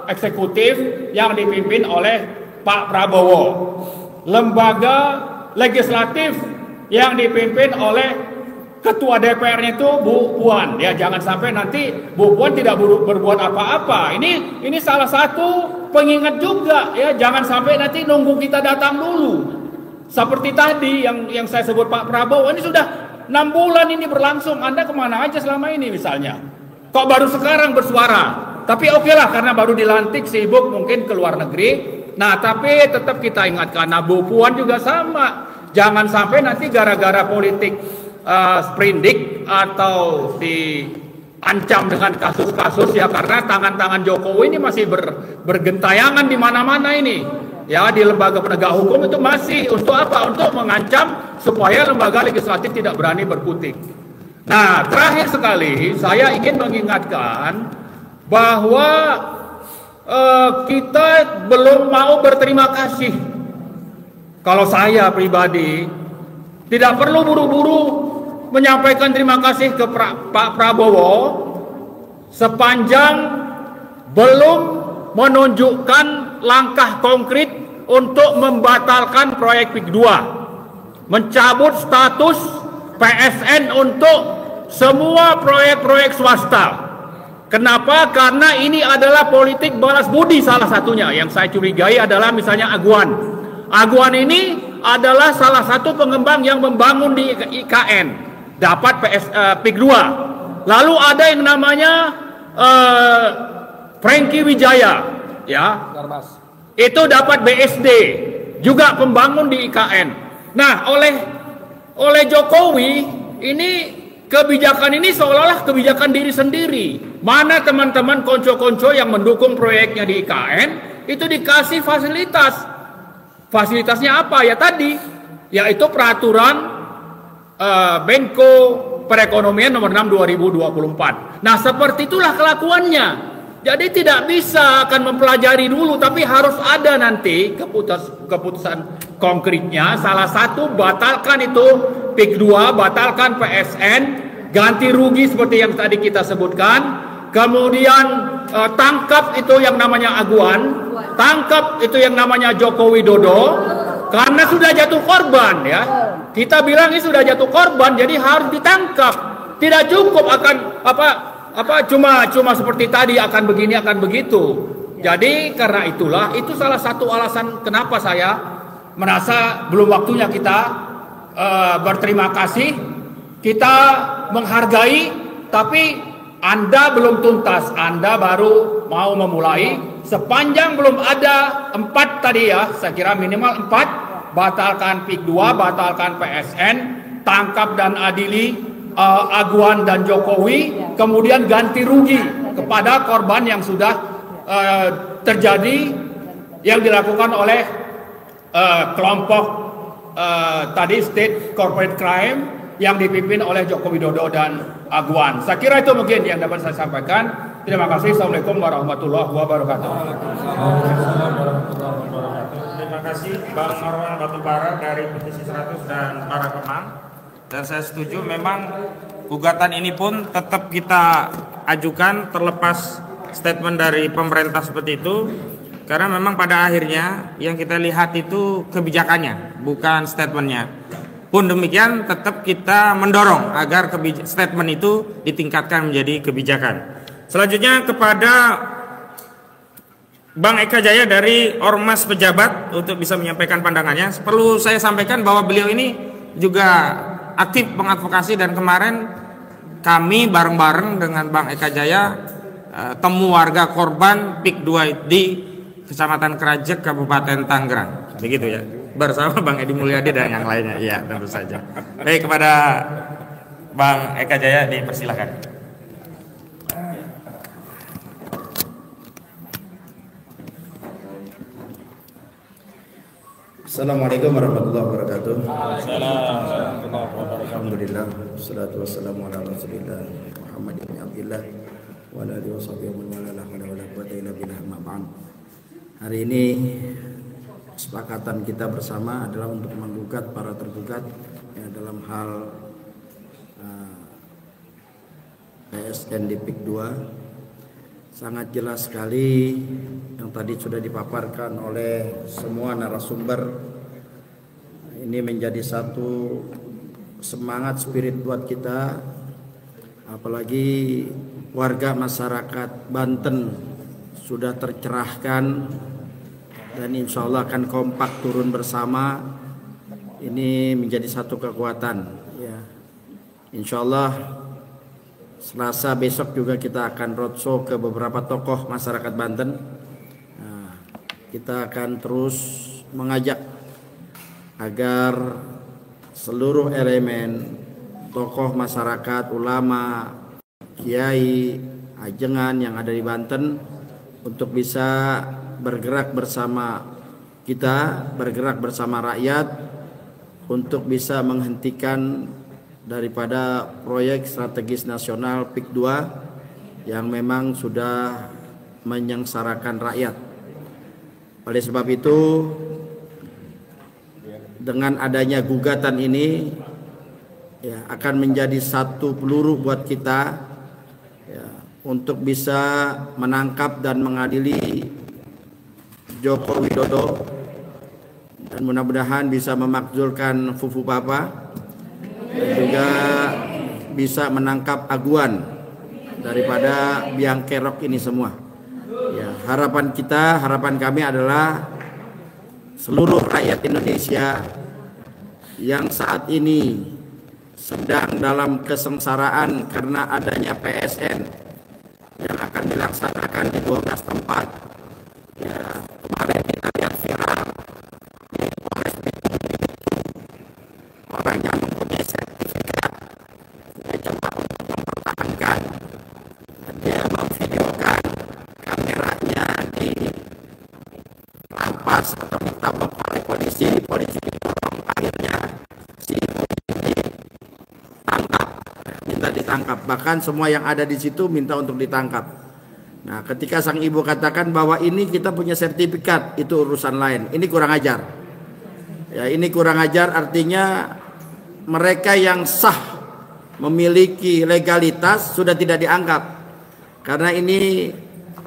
eksekutif yang dipimpin oleh Pak Prabowo. Lembaga legislatif yang dipimpin oleh Ketua DPR-nya itu Bu Puan. Ya, jangan sampai nanti Bu Puan tidak berbuat apa-apa. Ini salah satu pengingat juga ya, jangan sampai nanti nunggu kita datang dulu. Seperti tadi yang saya sebut Pak Prabowo, ini sudah 6 bulan ini berlangsung. Anda kemana aja selama ini misalnya? Kok baru sekarang bersuara? Tapi oke lah, karena baru dilantik, sibuk mungkin ke luar negeri. Nah, tapi tetap kita ingatkan, nah Bu Puan juga sama. Jangan sampai nanti gara-gara politik sprindik atau diancam dengan kasus-kasus ya, karena tangan-tangan Jokowi ini masih bergentayangan di mana-mana ini. Ya, di lembaga penegak hukum itu masih untuk apa? Untuk mengancam supaya lembaga legislatif tidak berani berkutik. Nah, terakhir sekali saya ingin mengingatkan bahwa kita belum mau berterima kasih. Kalau saya pribadi tidak perlu buru-buru menyampaikan terima kasih ke Pak Prabowo sepanjang belum menunjukkan langkah konkret untuk membatalkan proyek PIK 2, mencabut status PSN untuk semua proyek-proyek swasta. Kenapa? Karena ini adalah politik balas budi salah satunya. Yang saya curigai adalah misalnya Aguan. Aguan ini adalah salah satu pengembang yang membangun di IKN, dapat PIK 2. Lalu ada yang namanya Franky Wijaya, ya, itu dapat BSD, juga pembangun di IKN. Nah, oleh Jokowi ini kebijakan ini seolah-olah kebijakan diri sendiri. Mana teman-teman konco-konco yang mendukung proyeknya di IKN itu dikasih fasilitas. Fasilitasnya apa ya tadi? Yaitu peraturan Menko Perekonomian nomor 6 2024. Nah, seperti itulah kelakuannya. Jadi tidak bisa akan mempelajari dulu, tapi harus ada nanti keputusan konkretnya. Salah satu batalkan itu PIK 2, batalkan PSN, ganti rugi seperti yang tadi kita sebutkan. Kemudian tangkap itu yang namanya Aguan, tangkap itu yang namanya Joko Widodo, karena sudah jatuh korban ya. Kita bilang ini sudah jatuh korban, jadi harus ditangkap. Tidak cukup akan cuma seperti tadi akan begini akan begitu. Jadi karena itulah itu salah satu alasan kenapa saya merasa belum waktunya kita berterima kasih, kita menghargai, tapi Anda belum tuntas, Anda baru mau memulai. Sepanjang belum ada 4 tadi ya, saya kira minimal 4, batalkan PIK 2, batalkan PSN, tangkap dan adili Aguan dan Jokowi, kemudian ganti rugi kepada korban yang sudah terjadi yang dilakukan oleh kelompok tadi State Corporate Crime yang dipimpin oleh Joko Widodo dan Aguan. Saya kira itu mungkin yang dapat saya sampaikan. Terima kasih. Assalamualaikum warahmatullahi wabarakatuh. Terima kasih Bang Marwan Batubara dari Petisi 100 dan para Kemang. Dan saya setuju, memang gugatan ini pun tetap kita ajukan terlepas statement dari pemerintah seperti itu, karena memang pada akhirnya yang kita lihat itu kebijakannya, bukan statementnya. Pun demikian tetap kita mendorong agar statement itu ditingkatkan menjadi kebijakan. Selanjutnya kepada Bang Eka Jaya dari Ormas Pejabat untuk bisa menyampaikan pandangannya. Perlu saya sampaikan bahwa beliau ini juga aktif mengadvokasi, dan kemarin kami bareng-bareng dengan Bang Eka Jaya temu warga korban PIK 2 di Kecamatan Kerajek, Kabupaten Tangerang. Begitu ya. bersama Bang Edi Mulyadi dan yang lainnya. Iya, tentu saja. Baik, kepada Bang Eka Jaya dipersilakan. Assalamualaikum warahmatullahi wabarakatuh. Alhamdulillah, wassalatu wassalamu ala Rasulillah Muhammad ibn Abdillah wa ala alihi washabihi wa ala alihi. Hari ini kesepakatan kita bersama adalah untuk menggugat para tergugat ya, dalam hal PSN di PIK 2. Sangat jelas sekali yang tadi sudah dipaparkan oleh semua narasumber. Ini menjadi satu semangat spirit buat kita, apalagi warga masyarakat Banten sudah tercerahkan dan insya Allah akan kompak turun bersama. Ini menjadi satu kekuatan ya. Insya Allah Selasa besok juga kita akan roadshow ke beberapa tokoh masyarakat Banten. Nah, kita akan terus mengajak agar seluruh elemen tokoh masyarakat, ulama, kiai, ajengan yang ada di Banten untuk bisa bergerak bersama kita, bergerak bersama rakyat untuk bisa menghentikan daripada proyek strategis nasional PIK 2 yang memang sudah menyengsarakan rakyat. Oleh sebab itu, dengan adanya gugatan ini ya, akan menjadi satu peluru buat kita ya, untuk bisa menangkap dan mengadili Joko Widodo dan mudah-mudahan bisa memakzulkan Fufu Papa dan juga bisa menangkap aguan daripada biang kerok ini semua. Ya, harapan kita, harapan kami adalah seluruh rakyat Indonesia yang saat ini sedang dalam kesengsaraan karena adanya PSN yang akan dilaksanakan di 12 tempat. Ya, kemarin kita lihat viral di Polres Bitung orang yang mempunyai sertifikat dia coba untuk mempertahankan, dia memvideokan kameranya di rampas atau ditabrak oleh polisi ditolong, akhirnya si ibu ditangkap, minta ditangkap, bahkan semua yang ada di situ minta untuk ditangkap. Nah, ketika sang ibu katakan bahwa ini kita punya sertifikat, itu urusan lain, ini kurang ajar ya, ini kurang ajar. Artinya mereka yang sah memiliki legalitas sudah tidak dianggap, karena ini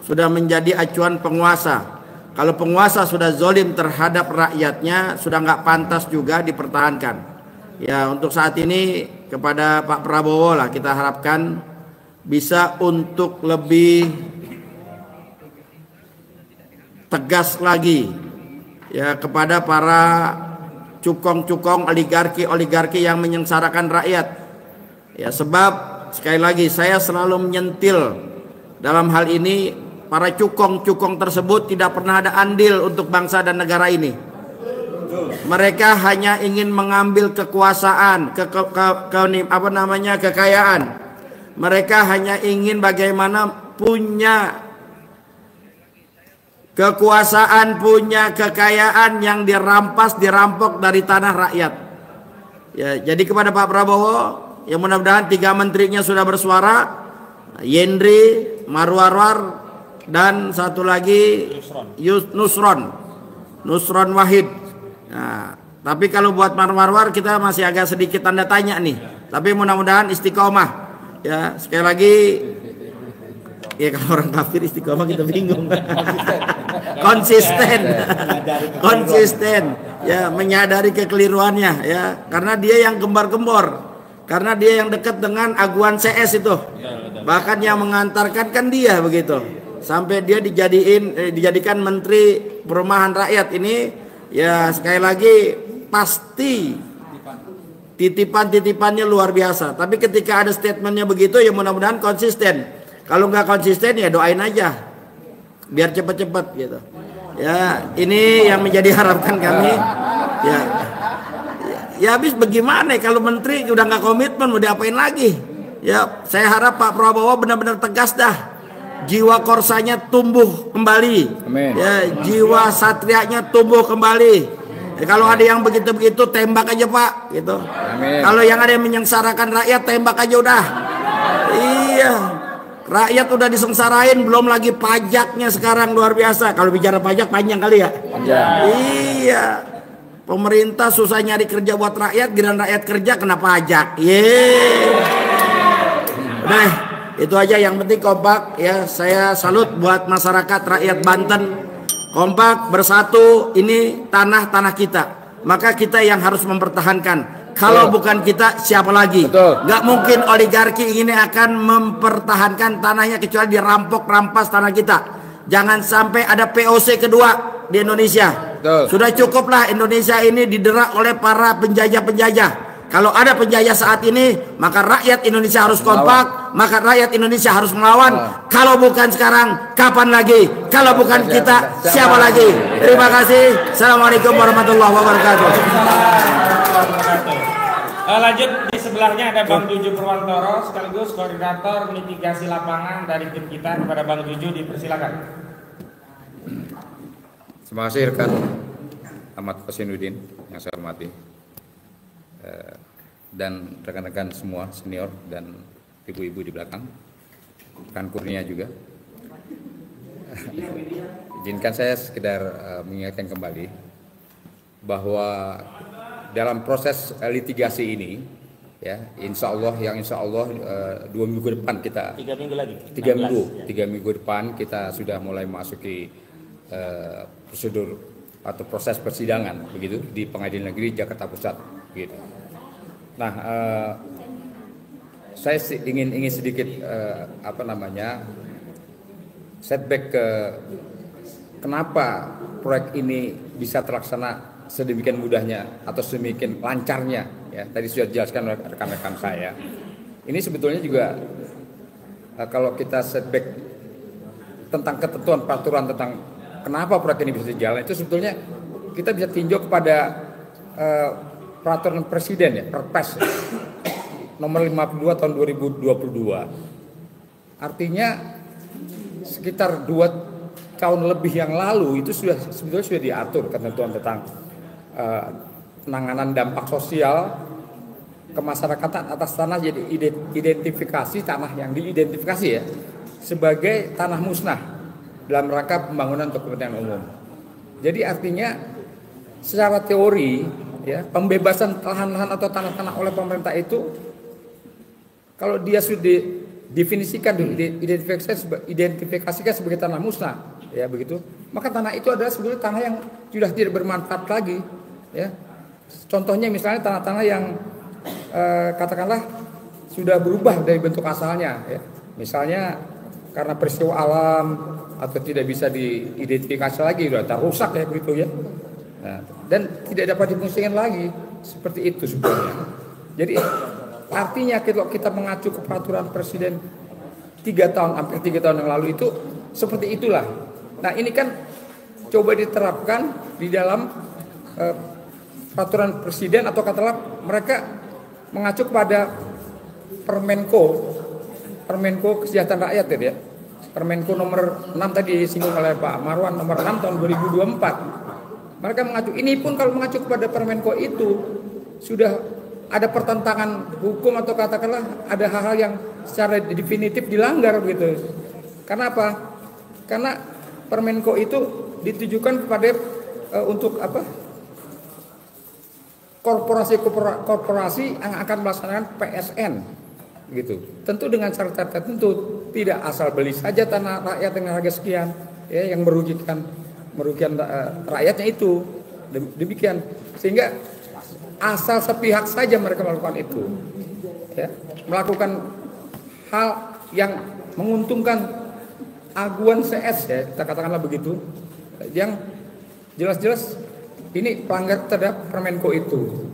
sudah menjadi acuan penguasa. Kalau penguasa sudah zolim terhadap rakyatnya, sudah nggak pantas juga dipertahankan. Ya, untuk saat ini kepada Pak Prabowo lah kita harapkan bisa untuk lebih tegas lagi ya kepada para cukong-cukong, oligarki yang menyengsarakan rakyat. Ya, sebab sekali lagi saya selalu menyentil dalam hal ini, para cukong-cukong tersebut tidak pernah ada andil untuk bangsa dan negara ini. Mereka hanya ingin mengambil kekuasaan, kekayaan. Mereka hanya ingin bagaimana punya kekuasaan, punya kekayaan yang dirampok dari tanah rakyat. Ya, jadi kepada Pak Prabowo, ya mudah-mudahan 3 menterinya sudah bersuara, Yendri, Marwar, dan satu lagi Nusron Wahid. Nah, tapi kalau buat Marwar kita masih agak sedikit tanda tanya nih. Tapi mudah-mudahan istiqomah. Ya, sekali lagi, ya kalau orang kafir istiqomah kita bingung. Konsisten ya, menyadari kekeliruannya ya, karena dia yang gembar-gembor, karena dia yang dekat dengan aguan CS itu, bahkan yang mengantarkan kan dia begitu, sampai dia dijadikan Menteri Perumahan Rakyat ini. Ya, sekali lagi pasti titipan-titipannya luar biasa, tapi ketika ada statementnya begitu ya mudah-mudahan konsisten. Kalau nggak konsisten ya doain aja biar cepat-cepat gitu. Ya, ini yang menjadi harapan kami. Ya, ya habis bagaimana kalau menteri udah nggak komitmen mau diapain lagi? Ya, saya harap Pak Prabowo benar-benar tegas dah. Jiwa korsanya tumbuh kembali. Amin. Ya, jiwa satrianya tumbuh kembali. Ya, kalau ada yang begitu-begitu tembak aja Pak, gitu. Amin. Kalau yang ada yang menyengsarakan rakyat tembak aja udah. Iya. Rakyat udah disengsarain, belum lagi pajaknya sekarang luar biasa. Kalau bicara pajak panjang kali ya. Iya. Pemerintah susah nyari kerja buat rakyat, giliran rakyat kerja kena pajak. Nah, itu aja yang penting kompak ya. Saya salut buat masyarakat rakyat Banten. Kompak bersatu, ini tanah kita. Maka kita yang harus mempertahankan. Kalau bukan kita, siapa lagi? Gak mungkin oligarki ini akan mempertahankan tanahnya kecuali dirampok rampas tanah kita. Jangan sampai ada POC kedua di Indonesia. Sudah cukuplah Indonesia ini didera oleh para penjajah-penjajah. Kalau ada penjajah saat ini, maka rakyat Indonesia harus kompak, maka rakyat Indonesia harus melawan. Kalau bukan sekarang, kapan lagi? Kalau bukan kita, siapa lagi? Terima kasih. Assalamualaikum warahmatullahi wabarakatuh. Lanjut di sebelahnya ada Bang Juju Purwantoro sekaligus koordinator mitigasi lapangan dari tim kita. Kepada Bang Juju dipersilakan. Terima kasih rekan Ahmad Kosinuddin yang saya hormati, dan rekan-rekan semua senior dan ibu-ibu di belakang, rekan Kurnia juga. Izinkan saya sekedar mengingatkan kembali bahwa dalam proses litigasi ini, ya, insya Allah 2 minggu depan kita 3 minggu lagi. 3 minggu depan kita sudah mulai memasuki prosedur atau proses persidangan begitu di Pengadilan Negeri Jakarta Pusat, gitu. Nah, saya ingin sedikit setback ke kenapa proyek ini bisa terlaksana sedemikian mudahnya atau sedemikian lancarnya, ya. Tadi sudah dijelaskan oleh rekan-rekan saya. Ini sebetulnya juga kalau kita setback tentang ketentuan peraturan tentang kenapa proyek ini bisa jalan, itu sebetulnya kita bisa tinjau kepada peraturan presiden, ya, Perpres nomor 52 tahun 2022. Artinya sekitar 2 tahun lebih yang lalu itu sebetulnya sudah diatur ketentuan tentang penanganan dampak sosial kemasyarakatan atas tanah, jadi identifikasi tanah yang diidentifikasi, ya, sebagai tanah musnah dalam rangka pembangunan untuk kepentingan umum. Jadi artinya secara teori, ya, pembebasan lahan-lahan atau tanah-tanah oleh pemerintah itu kalau dia sudah didefinisikan, diidentifikasikan sebagai tanah musnah, ya begitu, maka tanah itu adalah sebetulnya tanah yang sudah tidak bermanfaat lagi, ya. Contohnya misalnya tanah-tanah yang katakanlah sudah berubah dari bentuk asalnya, ya. Misalnya karena peristiwa alam atau tidak bisa diidentifikasi lagi, sudah rusak, ya begitu, ya. Nah, dan tidak dapat difungsikan lagi, seperti itu sebetulnya. Jadi artinya kalau kita mengacu ke peraturan presiden hampir 3 tahun yang lalu itu seperti itulah. Nah, ini kan coba diterapkan di dalam peraturan presiden, atau katakanlah mereka mengacu kepada Permenko Kesejahteraan Rakyat, ya. Permenko nomor 6 tadi disinggung oleh Pak Marwan, nomor 6 tahun 2024. Mereka mengacu, ini pun kalau mengacu kepada Permenko itu sudah ada pertentangan hukum, atau katakanlah ada hal-hal yang secara definitif dilanggar gitu. Karena apa? Karena Permenko itu ditujukan kepada untuk apa? Korporasi yang akan melaksanakan PSN, gitu. Tentu dengan syarat tertentu, tidak asal beli saja tanah rakyat dengan harga sekian, ya, yang merugikan rakyatnya itu. Demikian, sehingga asal sepihak saja mereka melakukan itu, ya, melakukan hal yang menguntungkan aguan CS, ya, kita katakanlah begitu, yang jelas-jelas ini pelanggar terhadap Permenko itu.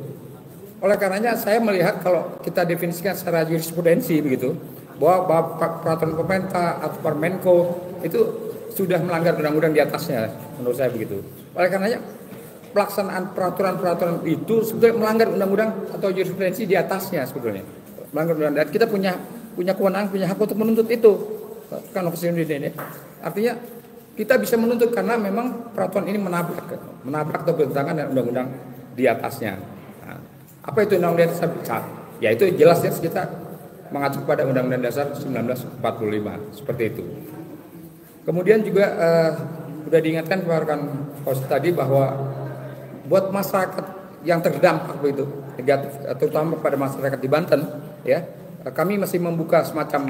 Oleh karenanya saya melihat kalau kita definisikan secara jurisprudensi begitu, bahwa peraturan pemerintah atau Permenko itu sudah melanggar undang-undang di atasnya, menurut saya begitu. Oleh karenanya pelaksanaan peraturan-peraturan itu sebetulnya melanggar undang-undang atau jurisprudensi di atasnya sebetulnya. Melanggar undang-undang, dan kita punya kewenangan, punya hak untuk menuntut itu. Kan ini. Artinya kita bisa menuntut karena memang peraturan ini menabrak atau bertentangan dengan undang-undang di atasnya. Nah, apa itu undang-undang dasar? Ya itu jelasnya kita mengacu pada Undang-Undang Dasar 1945 seperti itu. Kemudian juga sudah diingatkan kepada rekan host tadi bahwa buat masyarakat yang terdampak begitu negatif, terutama pada masyarakat di Banten, ya kami masih membuka semacam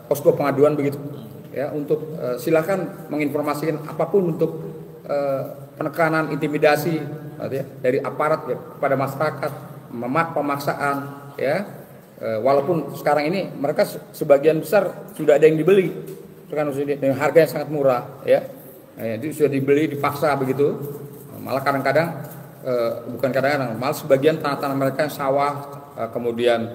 posko pengaduan begitu, ya untuk silakan menginformasikan apapun untuk penekanan intimidasi ya, dari aparat ya, kepada masyarakat, pemaksaan ya, walaupun sekarang ini mereka sebagian besar sudah ada yang dibeli dengan harga yang sangat murah ya, jadi sudah dibeli dipaksa begitu, malah kadang-kadang bukan kadang-kadang, malah sebagian tanah-tanah mereka sawah kemudian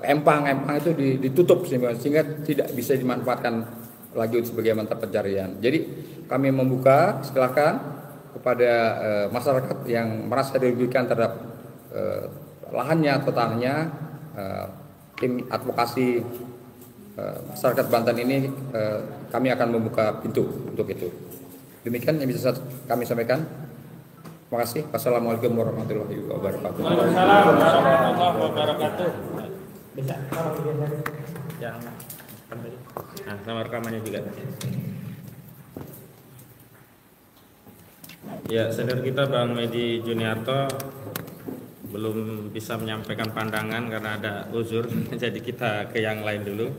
empang itu ditutup sehingga tidak bisa dimanfaatkan lagi sebagai mata pencarian. Jadi kami membuka silakan kepada masyarakat yang merasa dirugikan terhadap lahannya atau tanahnya, tim advokasi masyarakat Banten ini kami akan membuka pintu untuk itu. Demikian yang bisa kami sampaikan. Terima kasih. Wassalamualaikum warahmatullahi wabarakatuh. Waalaikumsalam warahmatullahi wabarakatuh. Bisa. Jangan. Nah, sama rekamannya juga. Ya, senior kita Bang Medi Juniarto belum bisa menyampaikan pandangan karena ada uzur, jadi kita ke yang lain dulu.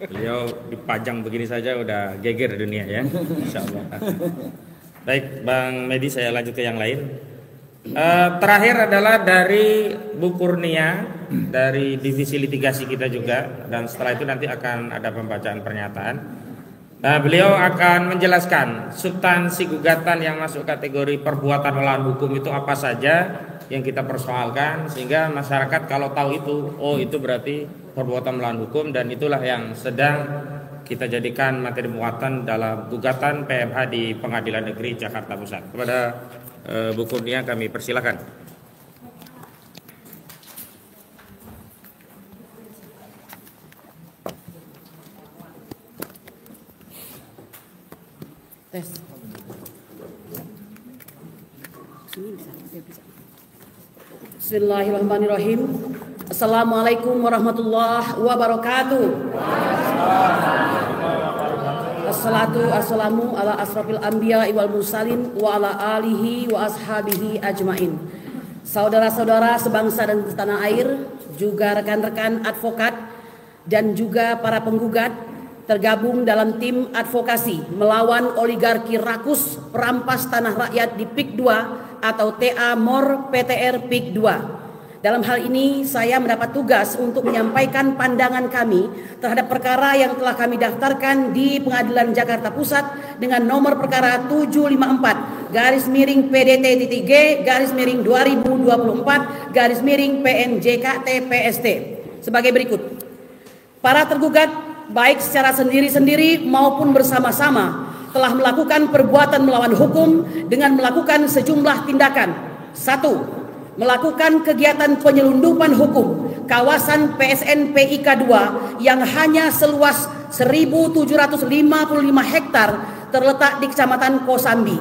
Beliau dipajang begini saja udah geger dunia ya, insya Allah. Baik, Bang Medi, saya lanjut ke yang lain. Terakhir adalah dari Bu Kurnia dari divisi litigasi kita juga, dan setelah itu nanti akan ada pembacaan pernyataan. Nah, beliau akan menjelaskan substansi gugatan yang masuk kategori perbuatan melawan hukum itu apa saja yang kita persoalkan, sehingga masyarakat kalau tahu itu, oh itu berarti perbuatan melawan hukum, dan itulah yang sedang kita jadikan materi muatan dalam gugatan PMH di Pengadilan Negeri Jakarta Pusat. Kepada Bu Kurnia kami persilakan. Tes. Bismillahirrahmanirrahim. Assalamualaikum warahmatullahi wabarakatuh. Assalamu ala asrafil anbiya wal mursalin wa ala alihi wa ashabihi ajmain. Saudara-saudara sebangsa dan setanah air, juga rekan-rekan advokat dan juga para penggugat tergabung dalam tim advokasi melawan oligarki rakus perampas tanah rakyat di PIK 2 atau TA Mor PTR PIK 2. Dalam hal ini saya mendapat tugas untuk menyampaikan pandangan kami terhadap perkara yang telah kami daftarkan di Pengadilan Jakarta Pusat dengan nomor perkara 754/2024/PNJKT-PST sebagai berikut. Para tergugat baik secara sendiri-sendiri maupun bersama-sama telah melakukan perbuatan melawan hukum dengan melakukan sejumlah tindakan. 1. Melakukan kegiatan penyelundupan hukum kawasan PSN PIK 2 yang hanya seluas 1.755 hektar terletak di Kecamatan Kosambi.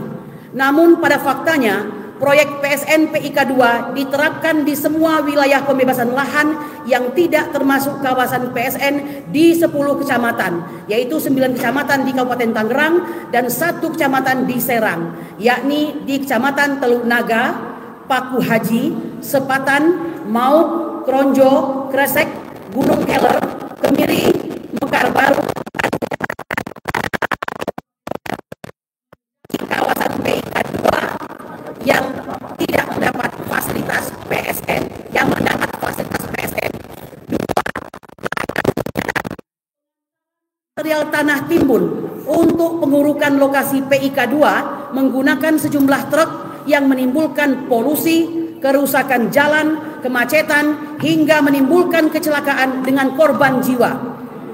Namun pada faktanya proyek PSN PIK 2 diterapkan di semua wilayah pembebasan lahan yang tidak termasuk kawasan PSN di 10 kecamatan, yaitu 9 kecamatan di Kabupaten Tangerang dan 1 kecamatan di Serang, yakni di Kecamatan Teluk Naga, Paku Haji, Sepatan, Mauk, Kronjo, Kresek, Gunung Keler, Kemiri, Mekar Baru, kawasan PIK 2 yang tidak mendapat fasilitas PSN, yang mendapat fasilitas PSN. Material tanah timbun untuk pengurukan lokasi PIK 2 menggunakan sejumlah truk yang menimbulkan polusi, kerusakan jalan, kemacetan, hingga menimbulkan kecelakaan dengan korban jiwa.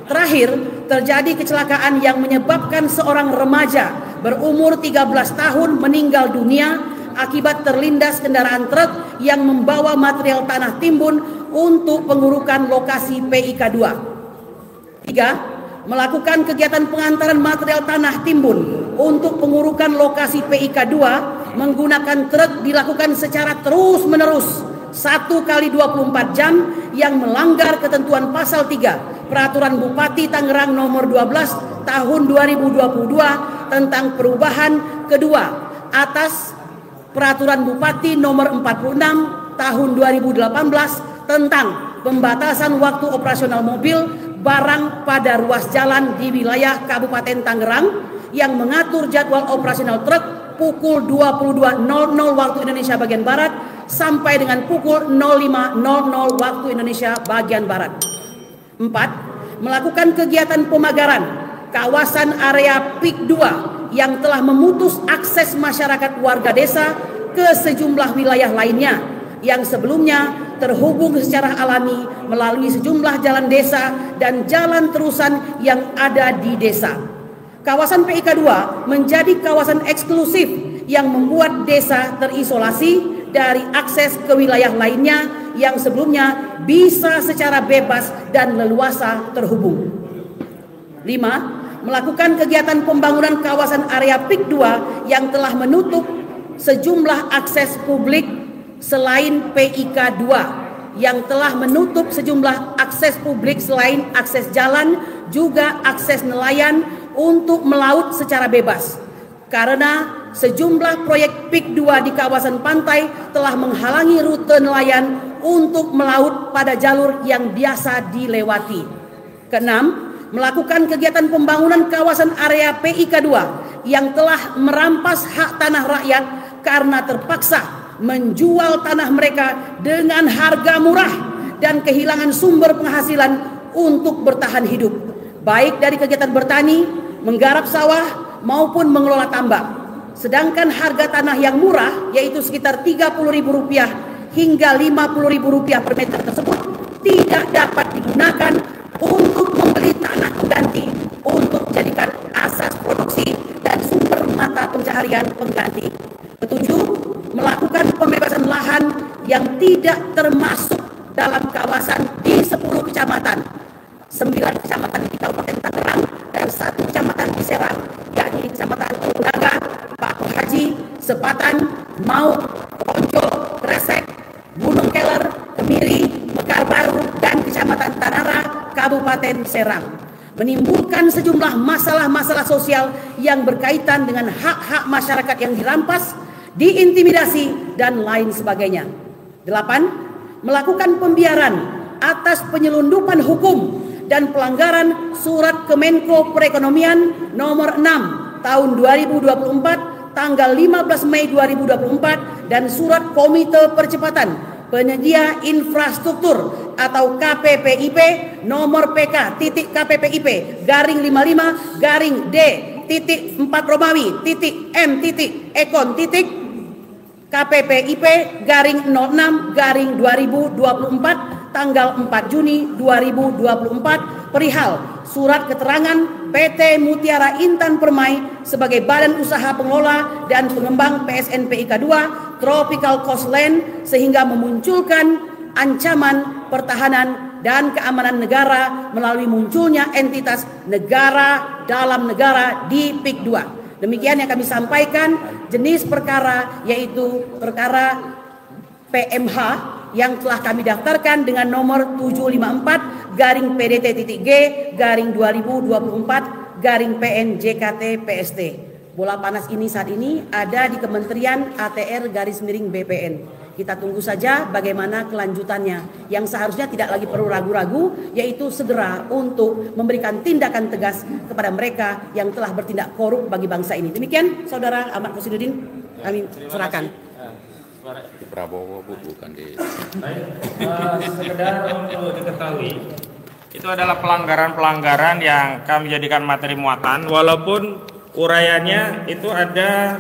Terakhir, terjadi kecelakaan yang menyebabkan seorang remaja berumur 13 tahun meninggal dunia akibat terlindas kendaraan truk yang membawa material tanah timbun untuk pengurukan lokasi PIK 2. 3. Melakukan kegiatan pengantaran material tanah timbun untuk pengurukan lokasi PIK 2 menggunakan truk dilakukan secara terus-menerus 1 kali 24 jam yang melanggar ketentuan pasal 3 Peraturan Bupati Tangerang nomor 12 tahun 2022 tentang perubahan kedua atas Peraturan Bupati nomor 46 tahun 2018 tentang pembatasan waktu operasional mobil barang pada ruas jalan di wilayah Kabupaten Tangerang yang mengatur jadwal operasional truk pukul 22.00 waktu Indonesia bagian Barat sampai dengan pukul 05.00 waktu Indonesia bagian Barat. 4. Melakukan kegiatan pemagaran kawasan area PIK 2 yang telah memutus akses masyarakat warga desa ke sejumlah wilayah lainnya yang sebelumnya terhubung secara alami melalui sejumlah jalan desa dan jalan terusan yang ada di desa. Kawasan PIK 2 menjadi kawasan eksklusif yang membuat desa terisolasi dari akses ke wilayah lainnya yang sebelumnya bisa secara bebas dan leluasa terhubung. 5. Melakukan kegiatan pembangunan kawasan area PIK 2 yang telah menutup sejumlah akses publik selain PIK 2 yang telah menutup sejumlah akses publik selain akses jalan juga akses nelayan untuk melaut secara bebas karena sejumlah proyek PIK 2 di kawasan pantai telah menghalangi rute nelayan untuk melaut pada jalur yang biasa dilewati. Keenam, melakukan kegiatan pembangunan kawasan area PIK 2 yang telah merampas hak tanah rakyat karena terpaksa menjual tanah mereka dengan harga murah dan kehilangan sumber penghasilan untuk bertahan hidup, baik dari kegiatan bertani, menggarap sawah maupun mengelola tambak. Sedangkan harga tanah yang murah yaitu sekitar Rp30.000 hingga Rp50.000 per meter tersebut tidak dapat digunakan untuk membeli tanah pengganti untuk dijadikan asas produksi dan sumber mata pencaharian pengganti. Ketujuh, melakukan pembebasan lahan yang tidak termasuk dalam kawasan di 10 kecamatan, 9 kecamatan di Kabupaten Tangerang dan 1 kecamatan di Serang, yakni Kecamatan Unaga, Paku Haji, Sepatan, Mauk, Konjo, Kresek, Gunung Keler, Kemiri, Mekar Baru, dan Kecamatan Tanara, Kabupaten Serang, menimbulkan sejumlah masalah-masalah sosial yang berkaitan dengan hak-hak masyarakat yang dirampas, diintimidasi, dan lain sebagainya. 8. Melakukan pembiaran atas penyelundupan hukum dan pelanggaran Surat Kemenko Perekonomian nomor 6 tahun 2024 tanggal 15 Mei 2024 dan Surat Komite Percepatan Penyedia Infrastruktur atau KPPIP nomor PK titik KPPIP garing 55 garing D titik 4 Romawi titik M titik Ekon titik KPPIP garing 06 garing 2024 tanggal 4 Juni 2024 perihal surat keterangan PT Mutiara Intan Permai sebagai badan usaha pengelola dan pengembang PSN PIK 2 Tropical Coastland sehingga memunculkan ancaman pertahanan dan keamanan negara melalui munculnya entitas negara dalam negara di PIK 2. Demikian yang kami sampaikan. Jenis perkara yaitu perkara PMH yang telah kami daftarkan dengan nomor 754 garing PDT.G garing 2024 garing PNJKT PST. Bola panas ini saat ini ada di Kementerian ATR garis miring BPN. Kita tunggu saja bagaimana kelanjutannya yang seharusnya tidak lagi perlu ragu-ragu, yaitu segera untuk memberikan tindakan tegas kepada mereka yang telah bertindak korup bagi bangsa ini. Demikian Saudara Ahmad Kosidudin, kami serahkan. Di Prabowo bukan di. Sekedar untuk diketahui, itu adalah pelanggaran-pelanggaran yang kami jadikan materi muatan, walaupun uraiannya itu ada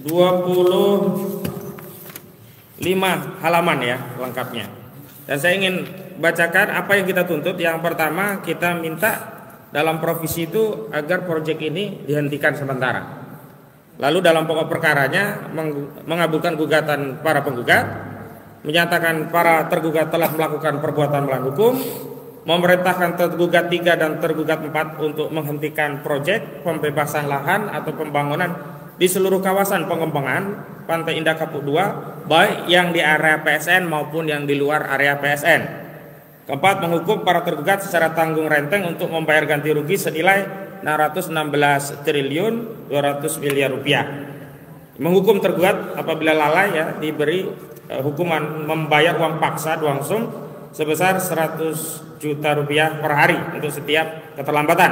25 halaman ya lengkapnya. Dan saya ingin bacakan apa yang kita tuntut. Yang pertama, kita minta dalam provisi itu agar proyek ini dihentikan sementara. Lalu dalam pokok perkaranya mengabulkan gugatan para penggugat, menyatakan para tergugat telah melakukan perbuatan melawan hukum, memerintahkan tergugat 3 dan tergugat 4 untuk menghentikan proyek pembebasan lahan atau pembangunan di seluruh kawasan pengembangan Pantai Indah Kapuk 2, baik yang di area PSN maupun yang di luar area PSN. Keempat, menghukum para tergugat secara tanggung renteng untuk membayar ganti rugi senilai 616 triliun 200 miliar rupiah. Menghukum tergugat apabila lalai ya diberi hukuman membayar uang paksa langsung sebesar 100 juta rupiah per hari untuk setiap keterlambatan.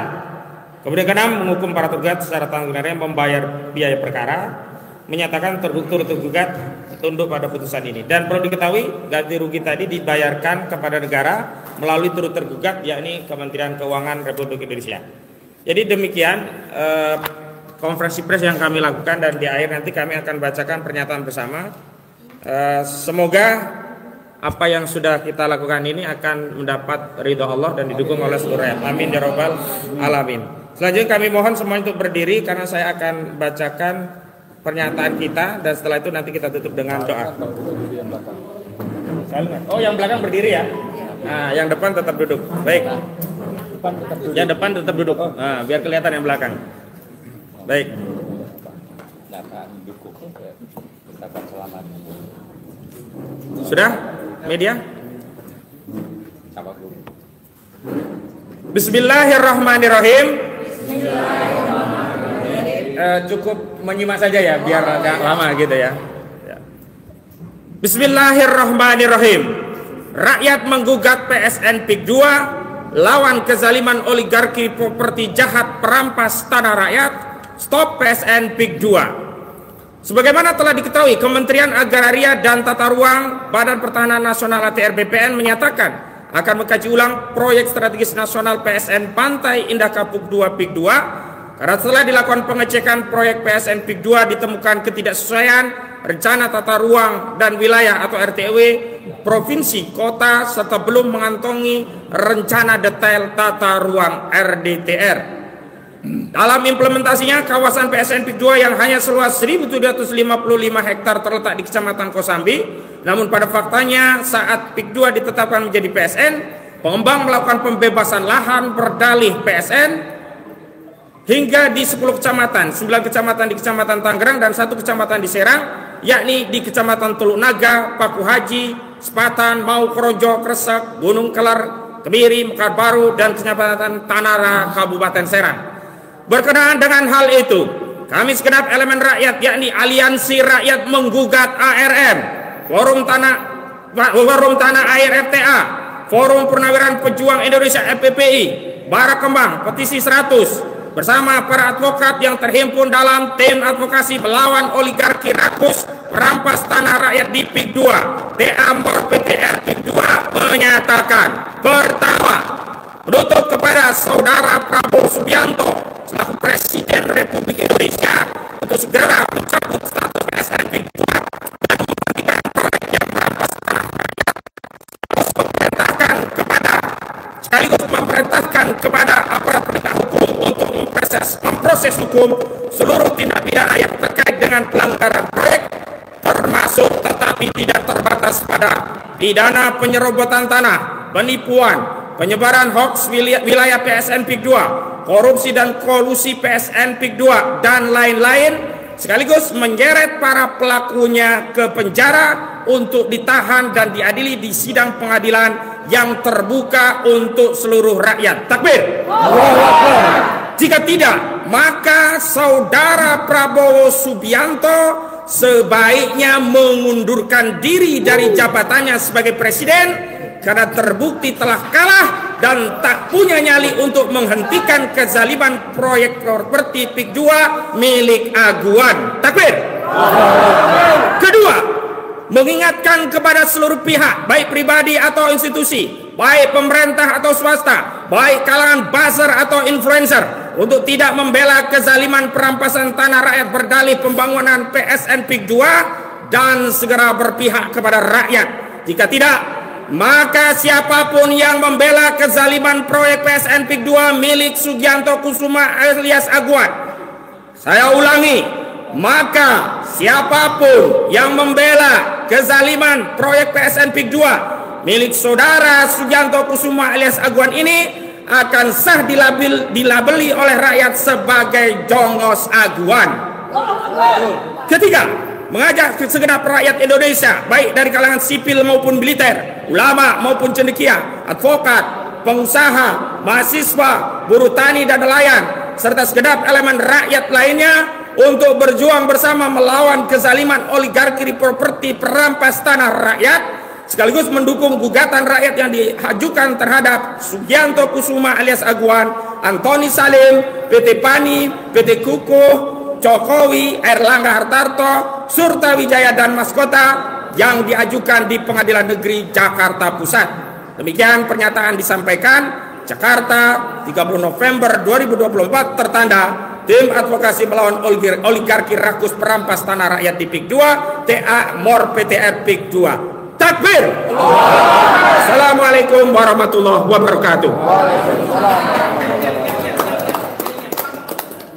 Kemudian keenam, menghukum para tergugat secara tanggung renteng membayar biaya perkara, menyatakan tergugat tunduk pada putusan ini. Dan perlu diketahui ganti rugi tadi dibayarkan kepada negara melalui turut tergugat, yakni Kementerian Keuangan Republik Indonesia. Jadi demikian konferensi pers yang kami lakukan, dan di akhir nanti kami akan bacakan pernyataan bersama. Semoga apa yang sudah kita lakukan ini akan mendapat ridho Allah dan didukung oleh seluruh rakyat. Amin ya rabbal alamin. Selanjutnya kami mohon semua untuk berdiri karena saya akan bacakan pernyataan kita, dan setelah itu nanti kita tutup dengan doa. Oh, yang belakang berdiri ya? Nah, yang depan tetap duduk. Baik. Yang depan tetap duduk. Nah, biar kelihatan yang belakang. Baik. Sudah? Media? Bismillahirrahmanirrahim. Cukup menyimak saja ya, biar agak lama gitu ya. Bismillahirrahmanirrahim. Rakyat menggugat PSN PIK 2 lawan kezaliman oligarki properti jahat perampas tanah rakyat. Stop PSN PIK 2. Sebagaimana telah diketahui, Kementerian Agraria dan Tata Ruang Badan Pertahanan Nasional ATR BPN menyatakan akan mengkaji ulang proyek strategis nasional PSN Pantai Indah Kapuk 2 PIK 2 karena setelah dilakukan pengecekan proyek PSN PIK 2 ditemukan ketidaksesuaian rencana tata ruang dan wilayah atau RTW provinsi, kota serta belum mengantongi rencana detail tata ruang RDTR. Dalam implementasinya, kawasan PSN PIK 2 yang hanya seluas 1.755 hektar terletak di Kecamatan Kosambi. Namun pada faktanya saat PIK 2 ditetapkan menjadi PSN, pengembang melakukan pembebasan lahan berdalih PSN hingga di 10 kecamatan, 9 kecamatan di Kecamatan Tangerang dan 1 kecamatan di Serang, yakni di Kecamatan Teluk Naga, Paku Haji, Sepatan, Mau Korojo, Kresek, Gunung Keler, Kemiri, Mekar Baru, dan Kecamatan Tanara, Kabupaten Serang. Berkenaan dengan hal itu, kami segenap elemen rakyat, yakni Aliansi Rakyat Menggugat ARM, Forum Tanah Air FTA, Forum Purnawiran Pejuang Indonesia FPPI, Bara Kembang, Petisi 100, bersama para advokat yang terhimpun dalam tim advokasi melawan oligarki rakus merampas tanah rakyat di PIK 2, PTR PIK 2 menyatakan pertama, menuntut kepada Saudara Prabowo Subianto selaku Presiden Republik Indonesia untuk segera mencabut status PSN PIK 2 dan menghentikan proyek yang merampas tanah rakyat. Sekaligus memerintahkan kepada aparat penegak hukum untuk memproses hukum seluruh tindak pidana yang terkait dengan pelanggaran proyek, termasuk tetapi tidak terbatas pada pidana penyerobotan tanah, penipuan, penyebaran hoaks wilayah PSN PIK 2, korupsi dan kolusi PSN PIK 2, dan lain-lain, sekaligus menyeret para pelakunya ke penjara untuk ditahan dan diadili di sidang pengadilan yang terbuka untuk seluruh rakyat. Takbir. Jika tidak, maka Saudara Prabowo Subianto sebaiknya mengundurkan diri dari jabatannya sebagai presiden karena terbukti telah kalah dan tak punya nyali untuk menghentikan kezaliman proyek properti PIK 2 milik Aguan. Takbir. Kedua, mengingatkan kepada seluruh pihak, baik pribadi atau institusi, baik pemerintah atau swasta, baik kalangan buzzer atau influencer, untuk tidak membela kezaliman perampasan tanah rakyat berdalih pembangunan PSN PIK 2 dan segera berpihak kepada rakyat. Jika tidak, maka siapapun yang membela kezaliman proyek PSN PIK 2 milik Sugianto Kusuma alias Agwan, saya ulangi, maka siapapun yang membela kezaliman proyek PSN PIK 2 milik saudara Sugianto Kusuma alias Agwan ini akan sah dilabeli oleh rakyat sebagai jongos Agwan. Ketiga, mengajak segenap rakyat Indonesia, baik dari kalangan sipil maupun militer, ulama maupun cendekia, advokat, pengusaha, mahasiswa, buruh tani dan nelayan, serta segenap elemen rakyat lainnya untuk berjuang bersama melawan kezaliman oligarki properti perampas tanah rakyat, sekaligus mendukung gugatan rakyat yang diajukan terhadap Sugianto Kusuma alias Agwan, Antoni Salim, PT Pani, PT Kukuh, Jokowi, Erlangga Hartarto, Surta Wijaya dan Maskota yang diajukan di Pengadilan Negeri Jakarta Pusat. Demikian pernyataan disampaikan Jakarta 30 November 2024 tertanda Tim Advokasi Melawan Oligarki Rakus Perampas Tanah Rakyat di PIK 2 TA Mor PTR PIK 2. Takbir. Assalamualaikum warahmatullahi wabarakatuh.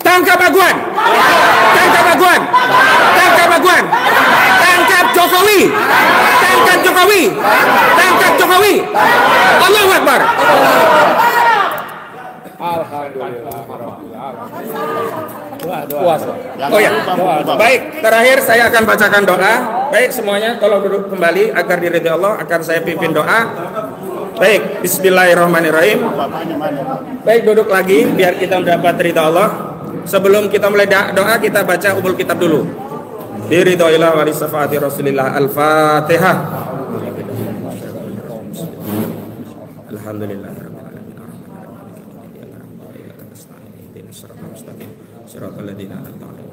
Tangkap Agwan, tangkap Agwan, tangkap Agwan, tangkap Jokowi, tangkap Jokowi, tangkap Jokowi. Allahu Akbar. Alhamdulillah. Oh ya, baik. Terakhir saya akan bacakan doa. Baik semuanya, tolong duduk kembali agar diridhoi Allah. Akan saya pimpin doa. Baik, Bismillahirrahmanirrahim. Baik, duduk lagi biar kita mendapat ridha Allah. Sebelum kita mulai doa, kita baca umul kitab dulu. Diridhoilah wa li syafaati Rasulillah. Al-Fatihah. Alhamdulillah. Siratal ladzina an'amta 'alaihim.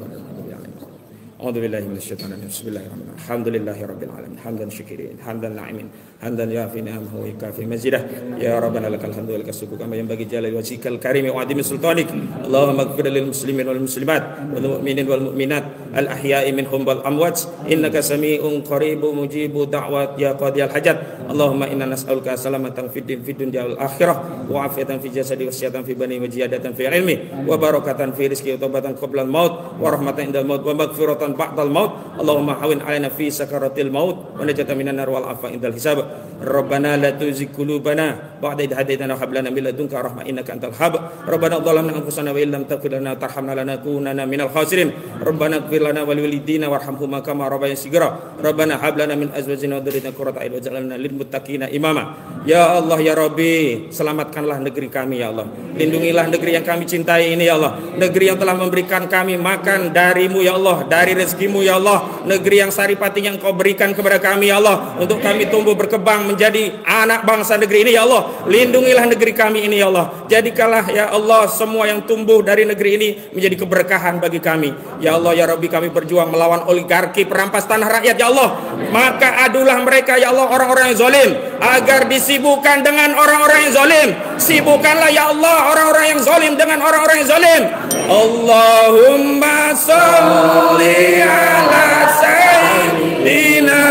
A'udzu billahi minasyaitonir rajim. Bismillahirrahmanirrahim. Alhamdulillahirabbil alamin. Hamdan syakirin, hamdan na'imin, hamdan yafi ni'amahu wa kafi mazidah. Ya rabbana lakal hamdu wa lakal syukru kama yanbaghi jalali wajhikal karim wa 'azimi sultanik. Allahumma ighfir lil muslimin wal muslimat wal mu'minin wal mu'minat al ahya'i minhum wal amwat. Innaka sami'un qaribun mujibu da'wat ya qadiyal hajat. Allahumma inna nas'aluka salamatan fid dunya wal akhirah wa afiyatan fi jasadi wa sihhatan fi bani wa ziyadatan fi ilmi wa barakatan fi rizqi wa taubatan qabla al maut wa rahmatan indal maut wa maghfiratan ba'dal maut. Allahumma hawin alaina fi sakaratil maut wa najatan minan nar wal afa indal hisab. Rabbana la tuzigh qulubana ba'da idh hadaytana wa hab lana min ladunka rahmah innaka antal wahhab. Rabbana dhalamna anfusana wa illam taghfir lana wa tarhamna lanakunanna minal khasirin. Rabbana ighfir lana wa liwalidina warhamhuma kama rabbayana shighra. Rabbana hab lana min azwajina wa dhurriyyatina qurrata a'yun waj'alna lil muttaqina imama. Ya Allah ya Rabbi, selamatkanlah negeri kami ya Allah. Lindungilah negeri yang kami cintai ini ya Allah. Negeri yang telah memberikan kami makan darimu ya Allah, dari rezekimu ya Allah. Negeri yang saripati yang kau berikan kepada kami ya Allah, untuk kami tumbuh berkembang menjadi anak bangsa negeri ini ya Allah. Lindungilah negeri kami ini ya Allah. Jadikanlah ya Allah semua yang tumbuh dari negeri ini menjadi keberkahan bagi kami ya Allah ya Rabbi. Kami berjuang melawan oligarki perampas tanah rakyat ya Allah. Maka adulah mereka ya Allah, orang-orang yang zalim, agar disibukkan dengan orang-orang yang zalim. Sibukkanlah ya Allah orang-orang yang zalim dengan orang-orang yang zalim. Allahumma sholli ala sayyidina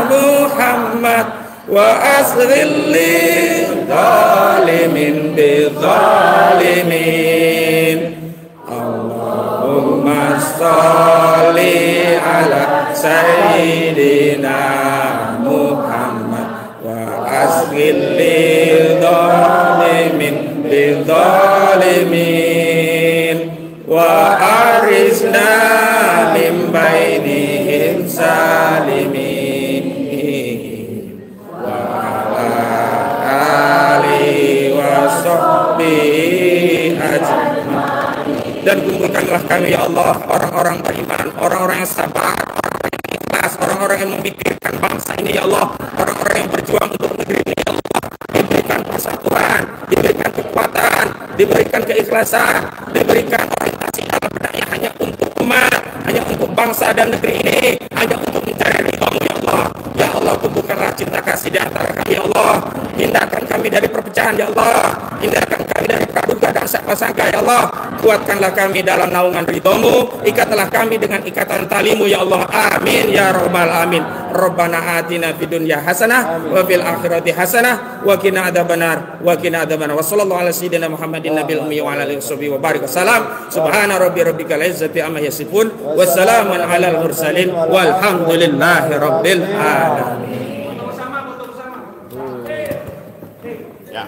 Muhammad wa asghil lil zalimin bil zalimin. Allahumma sholli ala sayyidina Muhammad wa asghil lil zalimin bil zalimin wa arisna min bainihim salimin wa ala alihi wa sahbihi ajma'in. Dan kumpulkanlah kami ya Allah orang-orang beriman, orang-orang yang sabar, orang-orang yang ikhlas, orang-orang yang memikirkan bangsa ini ya Allah, orang-orang yang berjuang untuk negeri ini ya Allah. Diberikan persatuan, diberikan kekuatan, diberikan keikhlasan, diberikan orientasi dalam benaknya hanya untuk umat, hanya untuk bangsa dan negeri ini, hanya untuk mencari ridhamu ya Allah. Ya Allah, kumpulkanlah cinta kasih di antara kami ya Allah. Hindarkan kami dari perpecahan ya Allah. Hindarkan kami dari praduga dan sangka ya Allah. Kuatkanlah kami dalam naungan ridhamu. Ikatlah kami dengan ikatan talimu ya Allah. Amin ya rabbal alamin. Rabbana atina fid dunya hasanah wa fil akhirati hasanah wa qina adzabannar wa sallallahu ala sayyidina Muhammadin nabiyil ummi wa ala alihi wa barik wasallam. Subhana rabbikal izzati amma yasifun wa salamun alal mursalin walhamdulillahi rabbil alamin.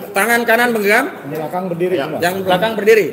Tangan kanan pegang, belakang berdiri. yang belakang berdiri.